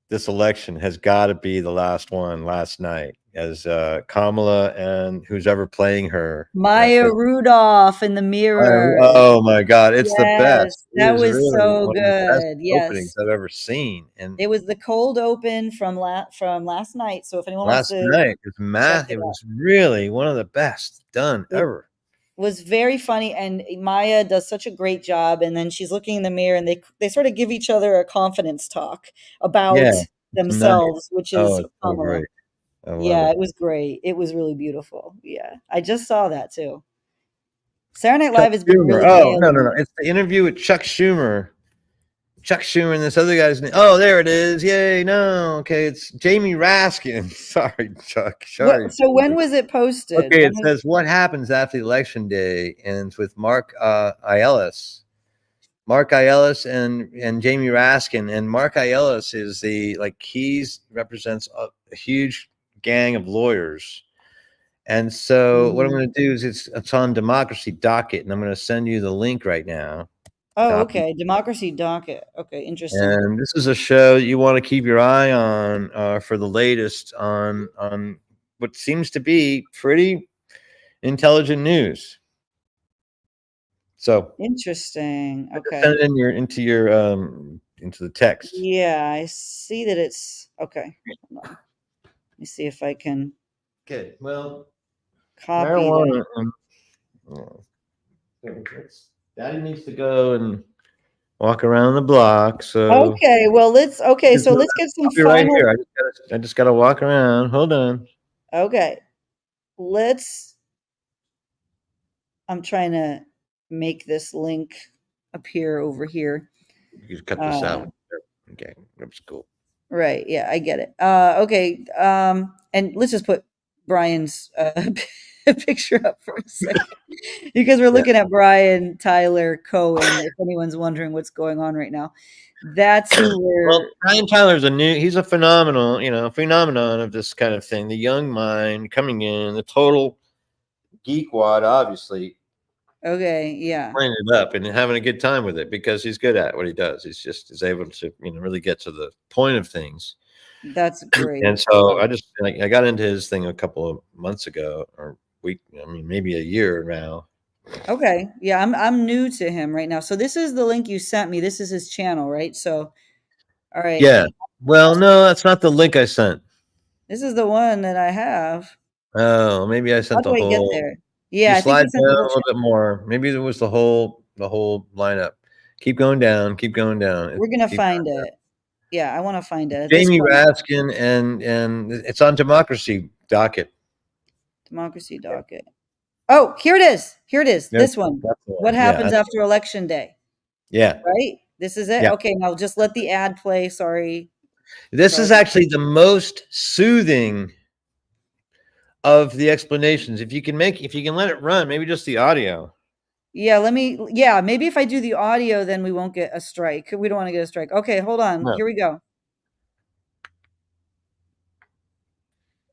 this election has got to be the last one last night as Kamala and who's ever playing her. Maya Rudolph in the mirror. Oh my God, it's the best. Yes, It that is was really so one of the best good. openings Yes. I've ever seen. And It was the cold open from last night. So if anyone wants last to night check it it out, was really one of the best done it ever. was very funny. And Maya does such a great job. And then she's looking in the mirror, and they sort of give each other a confidence talk Yeah, about it's nice. themselves, which Oh, is it's so Kamala. great. I love Yeah, it. it was great. It was really beautiful. Yeah, I just saw that too. Saturday Night Chuck Live has been Schumer. really Oh, no, no, killing no. it. It's the interview with Chuck Schumer. Chuck Schumer and this other guy's name. Oh, there it is. Yay. No. Okay. It's Jamie Raskin. Sorry, Chuck. Sorry. So when was it posted? Okay. When It was says what happens after election day, and it's with Mark Aiellis. Mark Aiellis and Jamie Raskin. And Mark Aiellis is he's represents a huge gang of lawyers. And so what I'm Mhm. going to do is it's on Democracy Docket, and I'm going to send you the link right now. Oh, Copy. okay. Democracy Docket. Okay, interesting. And this is a show that you want to keep your eye on for the latest on what seems to be pretty intelligent news. So Interesting. I just Okay. send it into the text. Yeah, I see that it's okay. Hold on. Let me see if I can Okay. Well, copy that. marijuana. Oh, Daddy needs to go and walk around the block. So Okay, well, so let's get some I'll be right final. here. I just gotta walk around. Hold on. Okay. Let's I'm trying to make this link appear over here. You can cut this Uh out. Okay, that's cool. Right. Yeah, I get it. Okay. And let's just put Brian's picture up for a second because we're Yeah. looking at Brian Tyler Cohen. If anyone's wondering what's going on right now, that's who Well, we're. Brian Tyler's he's a phenomenon of this kind of thing. The young mind coming in, the total geekwad, obviously Okay. Yeah, playing it up and having a good time with it because he's good at what he does. Is able to really get to the point of things. that's great. And so I got into his thing a couple of months ago or week. I mean, maybe a year now. Okay. Yeah, I'm new to him right now. So this is the link you sent me. This is his channel, right? So, all right. Yeah. Well, no, that's not the link I sent. This is the one that I have. Oh, maybe I How sent do the I get whole. there? You Yeah, I think slide you sent down the a whole little channel. bit more. Maybe it was the whole lineup. Keep going down. Keep going down. We're gonna Keep find it. Yeah, I want to find it at this Jamie point. Raskin and it's on Democracy Docket. Democracy docket. Oh, here it is. Here it is. That's This one. that's the What one. Yeah. happens after election day? Yeah. Right? This is it. Yeah. Okay, now just let the ad play. Sorry. This Sorry. is actually the most soothing of the explanations. If you can let it run, maybe just the audio. Yeah, maybe if I do the audio, then we won't get a strike. We don't want to get a strike. Okay, hold on. No. Here we go.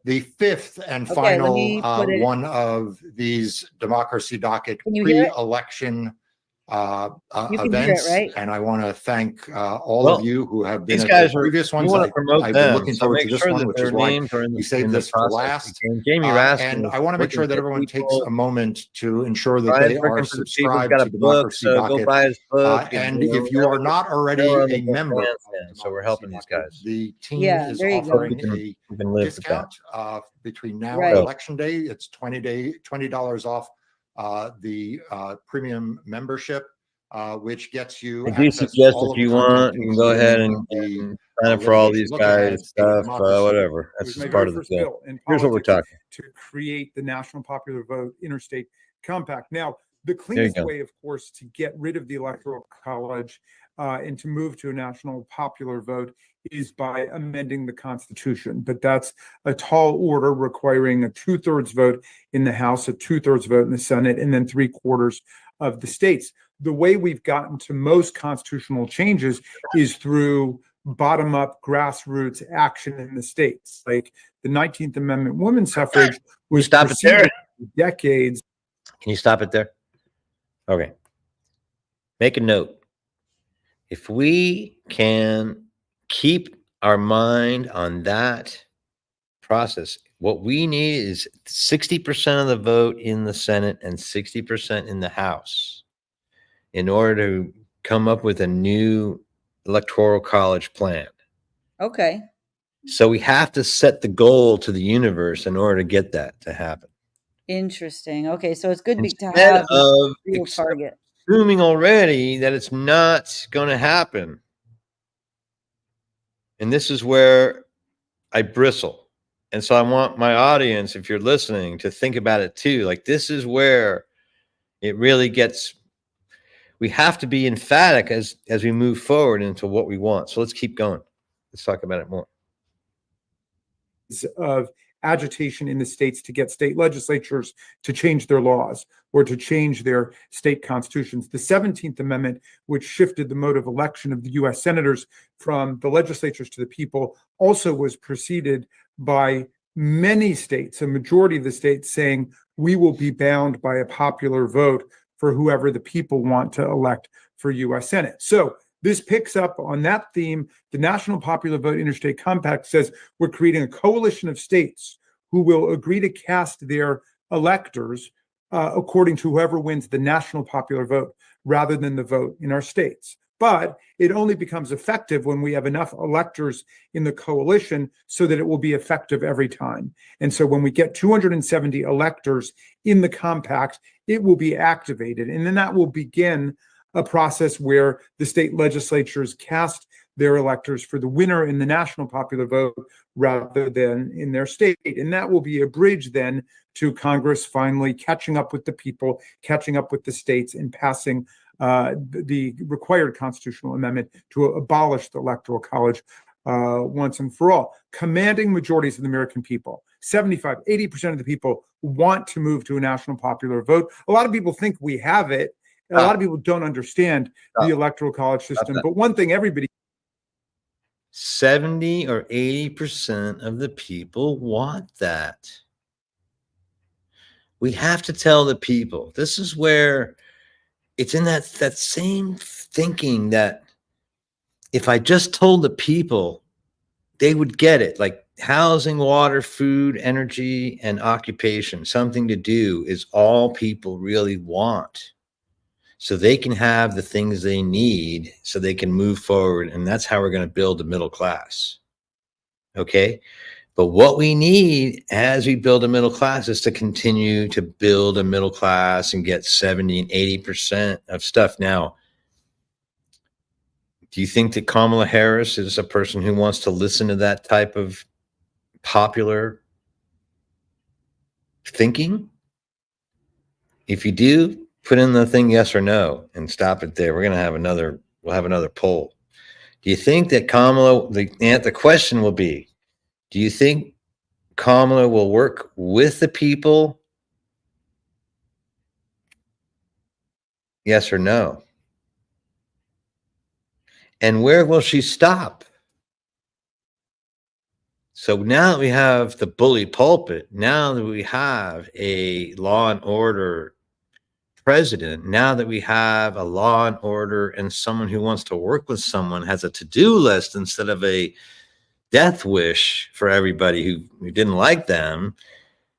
The fifth and Okay, let final me put it. one of these democracy docket Can you hear it? pre-election You can hear it, events, right? and I want to thank all Well, of you who have been these at the guys are, previous you ones. want to promote I've been them, looking so forward make to this sure one, that which their is why names are we saved in the this for process. last. And Jamie Raskin And is I want to make working sure that for everyone takes people. a moment to ensure that Brian's they are working for the people. He's subscribed got a to book, Democracy so go Docket. buy his book. And you know, if you are not now already we're on a the book member fans of now, so we're Democracy helping these Docket, guys. the team Yeah, is there you Hope go. offering we a can live with that. discount between now Right. and election day. It's $20 off the premium membership, which gets you I do access to suggest all if of the you content want, in you can this go room, ahead including the and sign up for all litigation these look-ahead, guys, the stuff, democracy. whatever. It That's was just my part very of the first deal. bill in Here's what we're politics talking. to create the National Popular Vote Interstate Compact. Now, the There you cleanest go. way, of course, to get rid of the Electoral College and to move to a national popular vote is by amending the Constitution. But that's a tall order requiring a 2/3 vote in the House, a 2/3 vote in the Senate, and then 3/4 of the states. The way we've gotten to most constitutional changes is through bottom up grassroots action in the states. Like the 19th Amendment women's suffrage was stop it there? preceded for decades. Can you stop it there? Okay. Make a note. If we can keep our mind on that process, what we need is 60% of the vote in the Senate and 60% in the House in order to come up with a new electoral college plan. Okay. So we have to set the goal to the universe in order to get that to happen. Interesting. Okay, so it's good to Instead have a of real target. assuming already that it's not going to happen. And this is where I bristle. And so I want my audience, if you're listening, to think about it too. Like, this is where it really gets, we have to be emphatic as we move forward into what we want. So let's keep going. Let's talk about it more. Of agitation in the states to get state legislatures to change their laws or to change their state constitutions. The 17th Amendment, which shifted the mode of election of the US senators from the legislatures to the people, also was preceded by many states, a majority of the states, saying we will be bound by a popular vote for whoever the people want to elect for US Senate. So this picks up on that theme. The National Popular Vote Interstate Compact says we're creating a coalition of states who will agree to cast their electors according to whoever wins the national popular vote rather than the vote in our states. But it only becomes effective when we have enough electors in the coalition so that it will be effective every time. And so when we get 270 electors in the compact, it will be activated. And then that will begin a process where the state legislatures cast their electors for the winner in the national popular vote rather than in their state. And that will be a bridge then to Congress finally catching up with the people, catching up with the states, and passing the required constitutional amendment to abolish the Electoral College once and for all. Commanding majorities of the American people, 75, 80% of the people want to move to a national popular vote. A lot of people think we have it. A lot of people don't understand the Electoral College system. But one thing everybody 70 or 80% of the people want that. We have to tell the people. This is where it's in that same thinking that if I just told the people, they would get it. Like housing, water, food, energy, and occupation, something to do is all people really want. So they can have the things they need so they can move forward. And that's how we're going to build the middle class. Okay. But what we need as we build a middle class is to continue to build a middle class and get 70 and 80% of stuff. Now, do you think that Kamala Harris is a person who wants to listen to that type of popular thinking? If you do, put in the thing yes or no and stop it there. We'll have another poll. Do you think that Kamala, the question will be, do you think Kamala will work with the people? Yes or no? And where will she stop? So now that we have the bully pulpit, now that we have a law and order president, now that we have a law and order and someone who wants to work with someone has a to-do list instead of a death wish for everybody who didn't like them,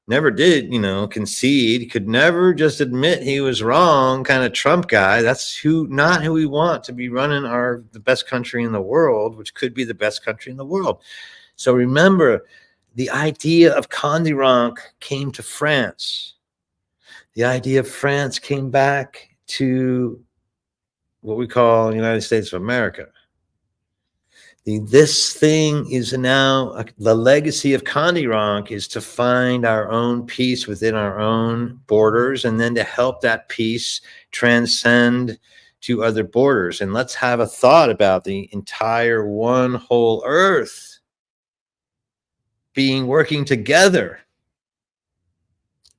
never did, concede, could never just admit he was wrong, kind of Trump guy. That's not who we want to be running the best country in the world, which could be the best country in the world. So remember, the idea of Condiranc came to France. The idea of France came back to what we call the United States of America. This thing is now the legacy of Condiranc is to find our own peace within our own borders, and then to help that peace transcend to other borders. And let's have a thought about the entire one whole earth working together,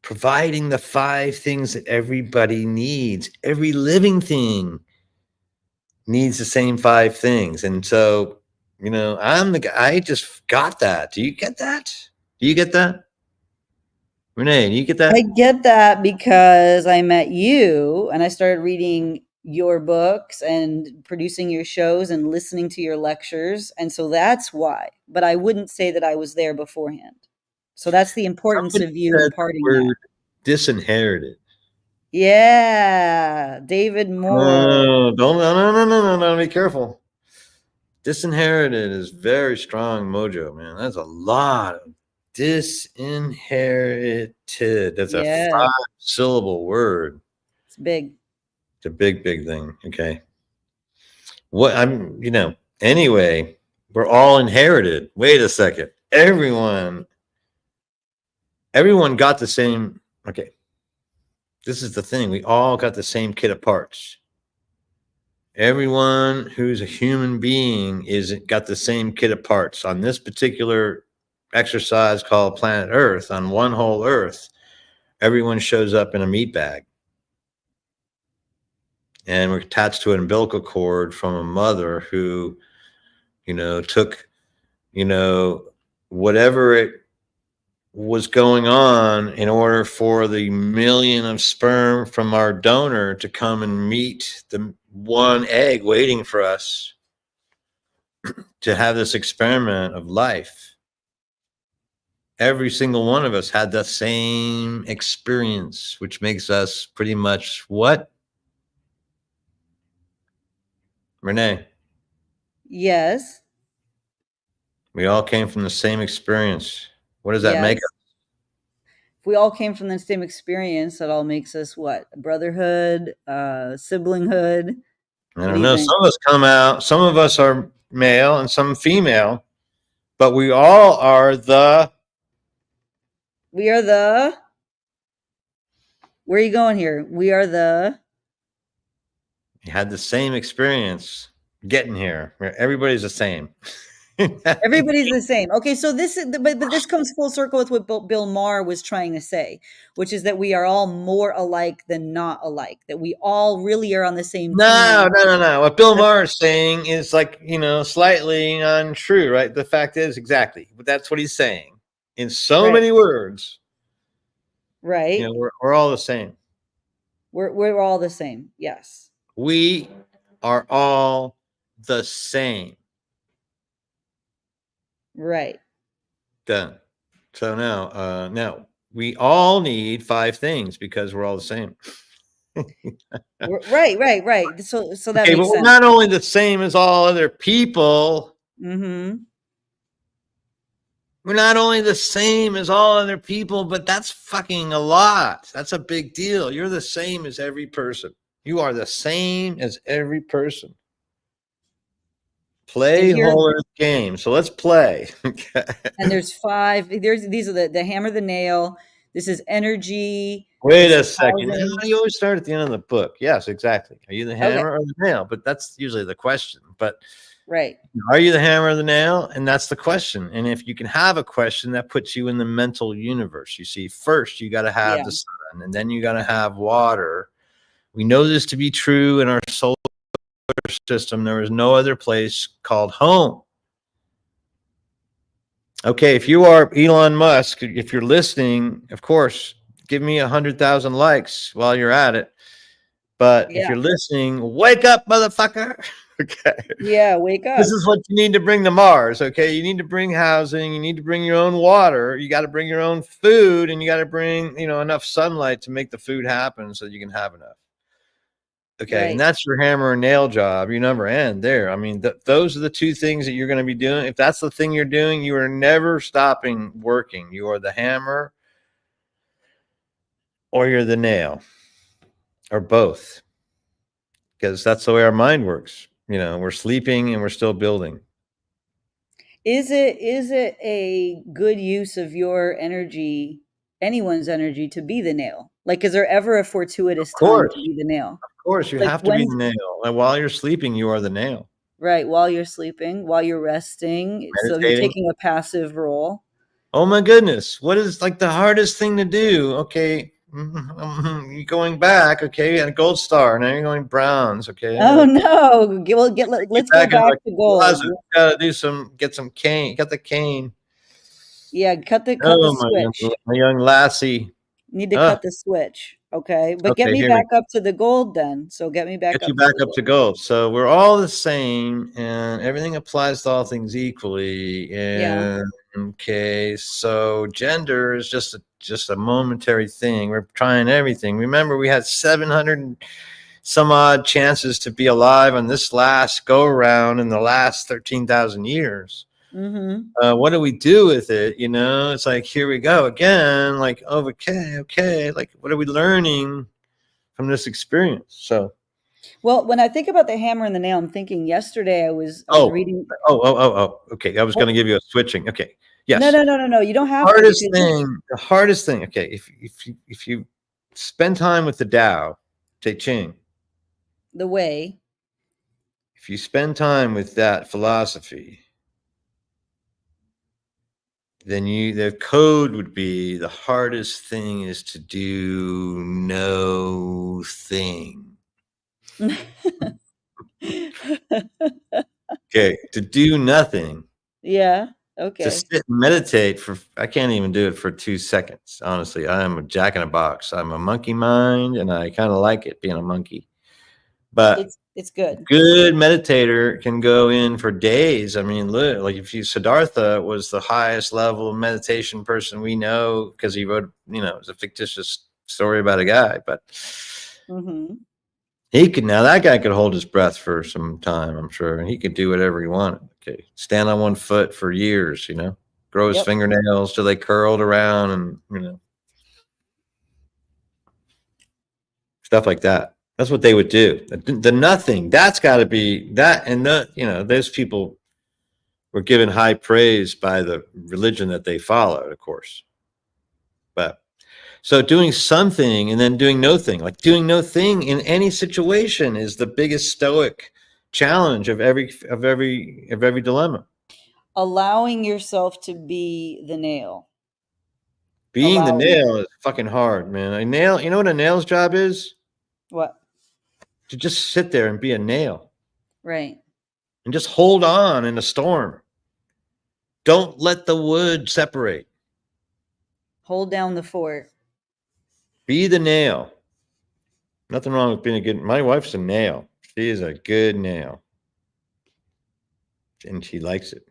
providing the 5 things that everybody needs. Every living thing needs the same 5 things. And so, I'm the guy. I just got that. Do you get that? Do you get that? Renee, do you get that? I get that because I met you and I started reading your books and producing your shows and listening to your lectures. And so that's why. But I wouldn't say that I was there beforehand. So that's the importance Somebody of you said imparting we're that. disinherited. Yeah, David Moore. No, be careful. Disinherited is very strong mojo, man. That's a lot of disinherited. That's a 5-syllable word. It's big. It's a big thing. Okay. Anyway, we're all inherited. Wait a second. Everyone got the same. Okay. This is the thing. We all got the same kit of parts. Everyone who's a human being got the same kit of parts. On this particular exercise called Planet Earth, on One WholEarth, everyone shows up in a meat bag. And we're attached to an umbilical cord from a mother who, took, whatever it was going on in order for the million of sperm from our donor to come and meet the one egg waiting for us to have this experiment of life. Every single one of us had the same experience, which makes us pretty much what? Renee? Yes. We all came from the same experience. What does that make us? If we all came from the same experience, that all makes us what? Brotherhood, siblinghood. I don't know. Some of us come out, some of us are male and some female, but we all are the. Where are you going here? We are the. You had the same experience getting here. Everybody's the same. Everybody's the same. Okay, so this is, but this comes full circle with what Bill Maher was trying to say, which is that we are all more alike than not alike. That we all really are on the same team. No. What Bill Maher is saying is slightly untrue, right? The fact is exactly, but that's what he's saying in so many words. Right. We're all the same. We're all the same. Yes. We are all the same. Right. Done. So now we all need 5 things because we're all the same. Right. So that makes but we're sense. not only the same as all other people. Mm-hmm. We're not only the same as all other people, but that's fucking a lot. That's a big deal. You're the same as every person. You are the same as every person. Play whole earth game. So let's play. And there's 5. These are the hammer, the nail. This is energy. Wait a second. You always start at the end of the book. Yes, exactly. Are you the hammer or the nail? But that's usually the question. But are you the hammer or the nail? And that's the question. And if you can have a question, that puts you in the mental universe. You see, first you got to have the sun, and then you got to have water. We know this to be true in our solar system. There is no other place called home. Okay, if you are Elon Musk, if you're listening, of course, give me 100,000 likes while you're at it. But if Yeah. you're listening, wake up, motherfucker. Okay. Yeah. Wake This up. is what you need to bring to Mars. Okay. You need to bring housing. You need to bring your own water. You got to bring your own food, and you got to bring, enough sunlight to make the food happen so you can have enough. Okay. Right. And that's your hammer and nail job. You never end there. I mean, those are the two things that you're going to be doing. If that's the thing you're doing, you are never stopping working. You are the hammer or you're the nail or both, because that's the way our mind works. We're sleeping and we're still building. Is it a good use of your energy, anyone's energy, to be the nail? Like, is there ever a fortuitous Of time course. to be the nail? Of course, you Like, have to be when's the nail. And while you're sleeping, you are the nail. right, while you're sleeping, while you're resting, so you're Meditating. taking a passive role. Oh my goodness. What is like the hardest thing to do? Okay. You're going back. Okay. And a gold star. Now you're going browns. Okay. Oh no. Let's go Back in back like to gold. closet. Gotta get some cane. Got the cane. Yeah, cut the Oh switch. my young lassie. Need to Ah, cut the switch. Okay. But get okay, me here we back up to the gold then. So get me back get you up to back the up to gold. gold. So we're all the same, and everything applies to all things equally. Yeah. And okay, so gender is just a momentary thing. We're trying everything. Remember, we had 700 and some odd chances to be alive on this last go around in the last 13,000 years. Mm-hmm. What do we do with it? It's like, here we go again. Like, oh, okay. Like, what are we learning from this experience? So. Well, when I think about the hammer and the nail, I'm thinking yesterday I was reading. Okay. I was going to give you a switching. Okay. Yes. No. You don't have to. The hardest thing. Okay. If you spend time with the Tao, Te Ching, The way. if you spend time with that philosophy, then the code would be the hardest thing is to do no thing. Okay. To do nothing. Yeah. Okay. To sit and meditate I can't even do it for 2 seconds. Honestly, I'm a jack in a box. I'm a monkey mind, and I kind of like it being a monkey. But it's good. Good meditator can go in for days. I mean, look, like Siddhartha was the highest level of meditation person we know because he wrote, it's a fictitious story about a guy, but that guy could hold his breath for some time, I'm sure, and he could do whatever he wanted. Okay, stand on one foot for years, grow his fingernails till they curled around, and stuff like that. That's what they would do. The nothing, that's got to be that, and those people were given high praise by the religion that they followed, of course. But so doing something and then doing no thing, like doing no thing in any situation, is the biggest Stoic challenge of every dilemma. Allowing yourself to be the nail. Being the nail is fucking hard, man. A nail, you know what a nail's job is? What? To just sit there and be a nail. Right. And just hold on in a storm. Don't let the wood separate. Hold down the fort. Be the nail. Nothing wrong with being a good. My wife's a nail. She is a good nail. And she likes it.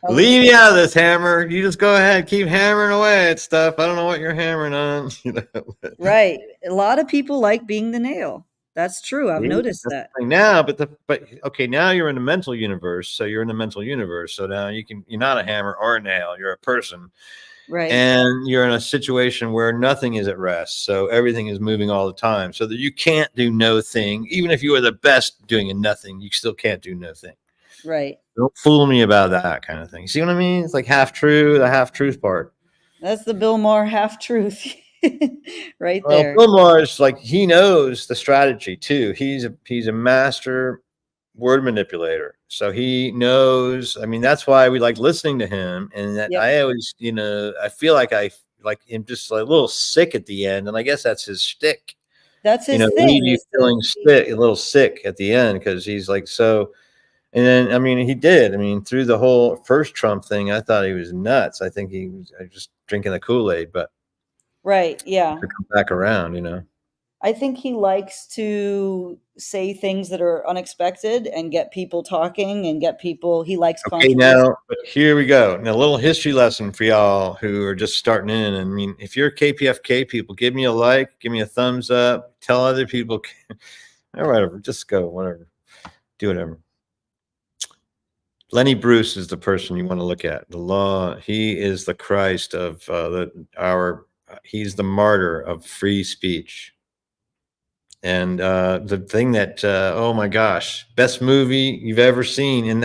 Leave me out of this, hammer. You just go ahead, keep hammering away at stuff. I don't know what you're hammering on. Right. A lot of people like being the nail. That's true. I've noticed that. Now, but okay, now you're in the mental universe. So you're in the mental universe. So now you're not a hammer or a nail. You're a person. Right. And you're in a situation where nothing is at rest. So everything is moving all the time. So that you can't do no thing. Even if you are the best doing a nothing, you still can't do no thing. Right. Don't fool me about that kind of thing. You see what I mean? It's like half true, the half truth part. That's the Bill Maher half truth right Well, there. Bill Maher is like, he knows the strategy too. He's a master word manipulator. So he knows, I mean, that's why we like listening to him. And that I always, I feel like I'm just like a little sick at the end. And I guess that's his shtick. That's his thing. Leave you feeling sick, a little sick at the end, because he's like, so And then, I mean, he did. I mean, through the whole first Trump thing, I thought he was nuts. I think he was just drinking the Kool-Aid, but Right. Yeah. to come back around, you know. I think he likes to say things that are unexpected and get people talking and get people. He likes Okay, controversy. now, but here we go. Now, a little history lesson for y'all who are just starting in. I mean, if you're KPFK people, give me a like, give me a thumbs up, tell other people, or whatever, just go, whatever, do whatever. Lenny Bruce is the person you want to look at. The law, he is the Christ of he's the martyr of free speech. And the thing that, oh my gosh, best movie you've ever seen. And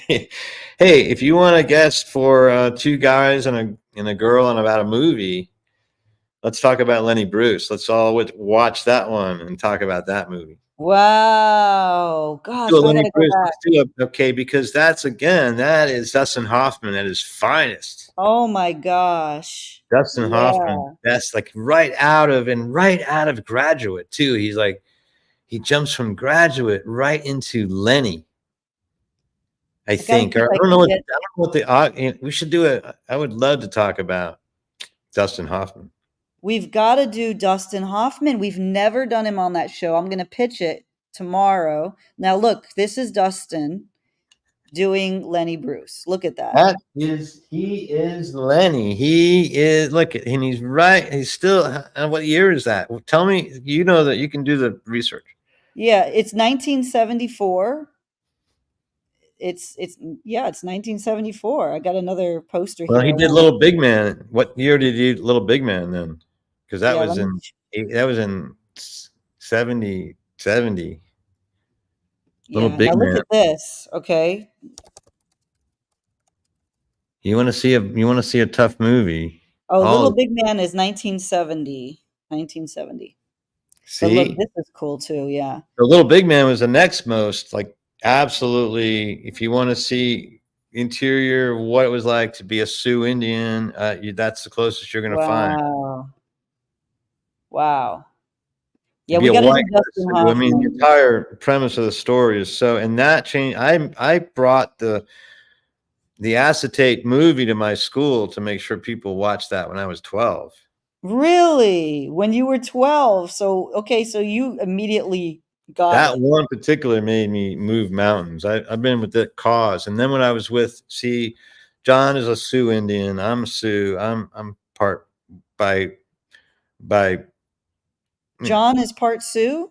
hey, if you want a guest for two guys and a girl and about a movie, let's talk about Lenny Bruce. Let's all watch that one and talk about that movie. Wow. Gosh, Do a I Lenny gotta go Bruce. back. Let's do it, okay, because that is Dustin Hoffman at his finest. Oh my gosh. Dustin Hoffman, that's like right out of Graduate too. He's like, he jumps from Graduate right into Lenny. I think, or I don't know what we should do it. I would love to talk about Dustin Hoffman. We've got to do Dustin Hoffman. We've never done him on that show. I'm going to pitch it tomorrow. Now, look, this is Dustin doing Lenny Bruce. Look at that. He is Lenny. He is, look, and he's right. He's still, what year is that? Well, tell me, you know that you can do the research. Yeah, it's 1974. It's 1974. I got another poster here. Well, he did Little Big Man. What year did he do Little Big Man then? Because that was in 70. Little Big Man. Look at this. Okay. You want to see a tough movie? Oh, Little Big Man is 1970. 1970. See, but look, this is cool too. Yeah. The Little Big Man was the next most, like, absolutely. If you want to see interior, what it was like to be a Sioux Indian, that's the closest you're going to find. Wow. Yeah, we got to do Dustin Hoffman. I mean, the entire premise of the story is so, and that changed. I brought the acetate movie to my school to make sure people watched that when I was 12. Really? When you were 12? So, okay, so you immediately got that it. one particular made me move mountains. I've been with that cause, and then when I was with, John is a Sioux Indian. I'm a Sioux. I'm part by. John is part Sioux?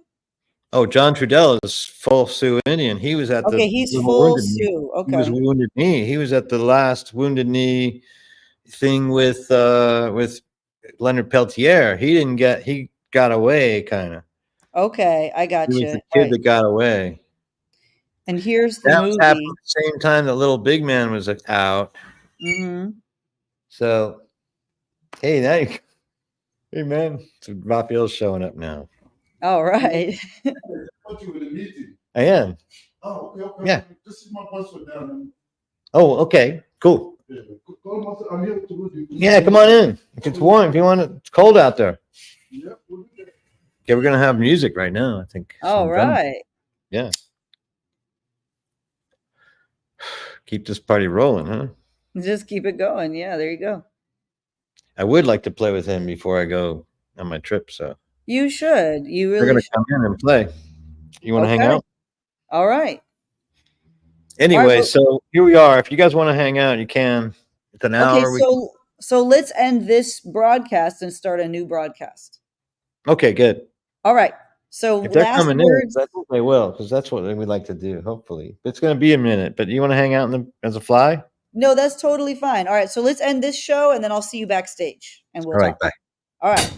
Oh, John Trudell is full Sioux Indian. He was at the. Okay, he's full Sioux. Okay. He was Wounded Knee. He was at the last Wounded Knee thing with Leonard Peltier. He got away, kind of. Okay, I got you. He was the kid that got away. And here's the that movie. Happened at the same time that Little Big Man was out. Mm-hmm. So, hey, hey man, so Raphael's showing up now. All right. I am. Oh, okay. Yeah. This is my password down. Oh, okay, cool. I'm here to Yeah, come on in. If it's warm, if you want it's cold out there. Yeah, Okay, we're gonna have music right now, I think. All right. Yeah. Keep this party rolling, huh? Just keep it going. Yeah, there you go. I would like to play with him before I go on my trip, so you should. You really we're gonna should. come in and play. You want to hang out? All right. Anyway, All right, so here we are. If you guys want to hang out, you can. It's an hour. Okay, so let's end this broadcast and start a new broadcast. Okay, good. All right. So if they're last coming words. In, they will, because that's what we like to do. Hopefully, it's going to be a minute. But you want to hang out as a fly? No, that's totally fine. All right. So let's end this show, and then I'll see you backstage, and we'll All right. talk. Bye. All right.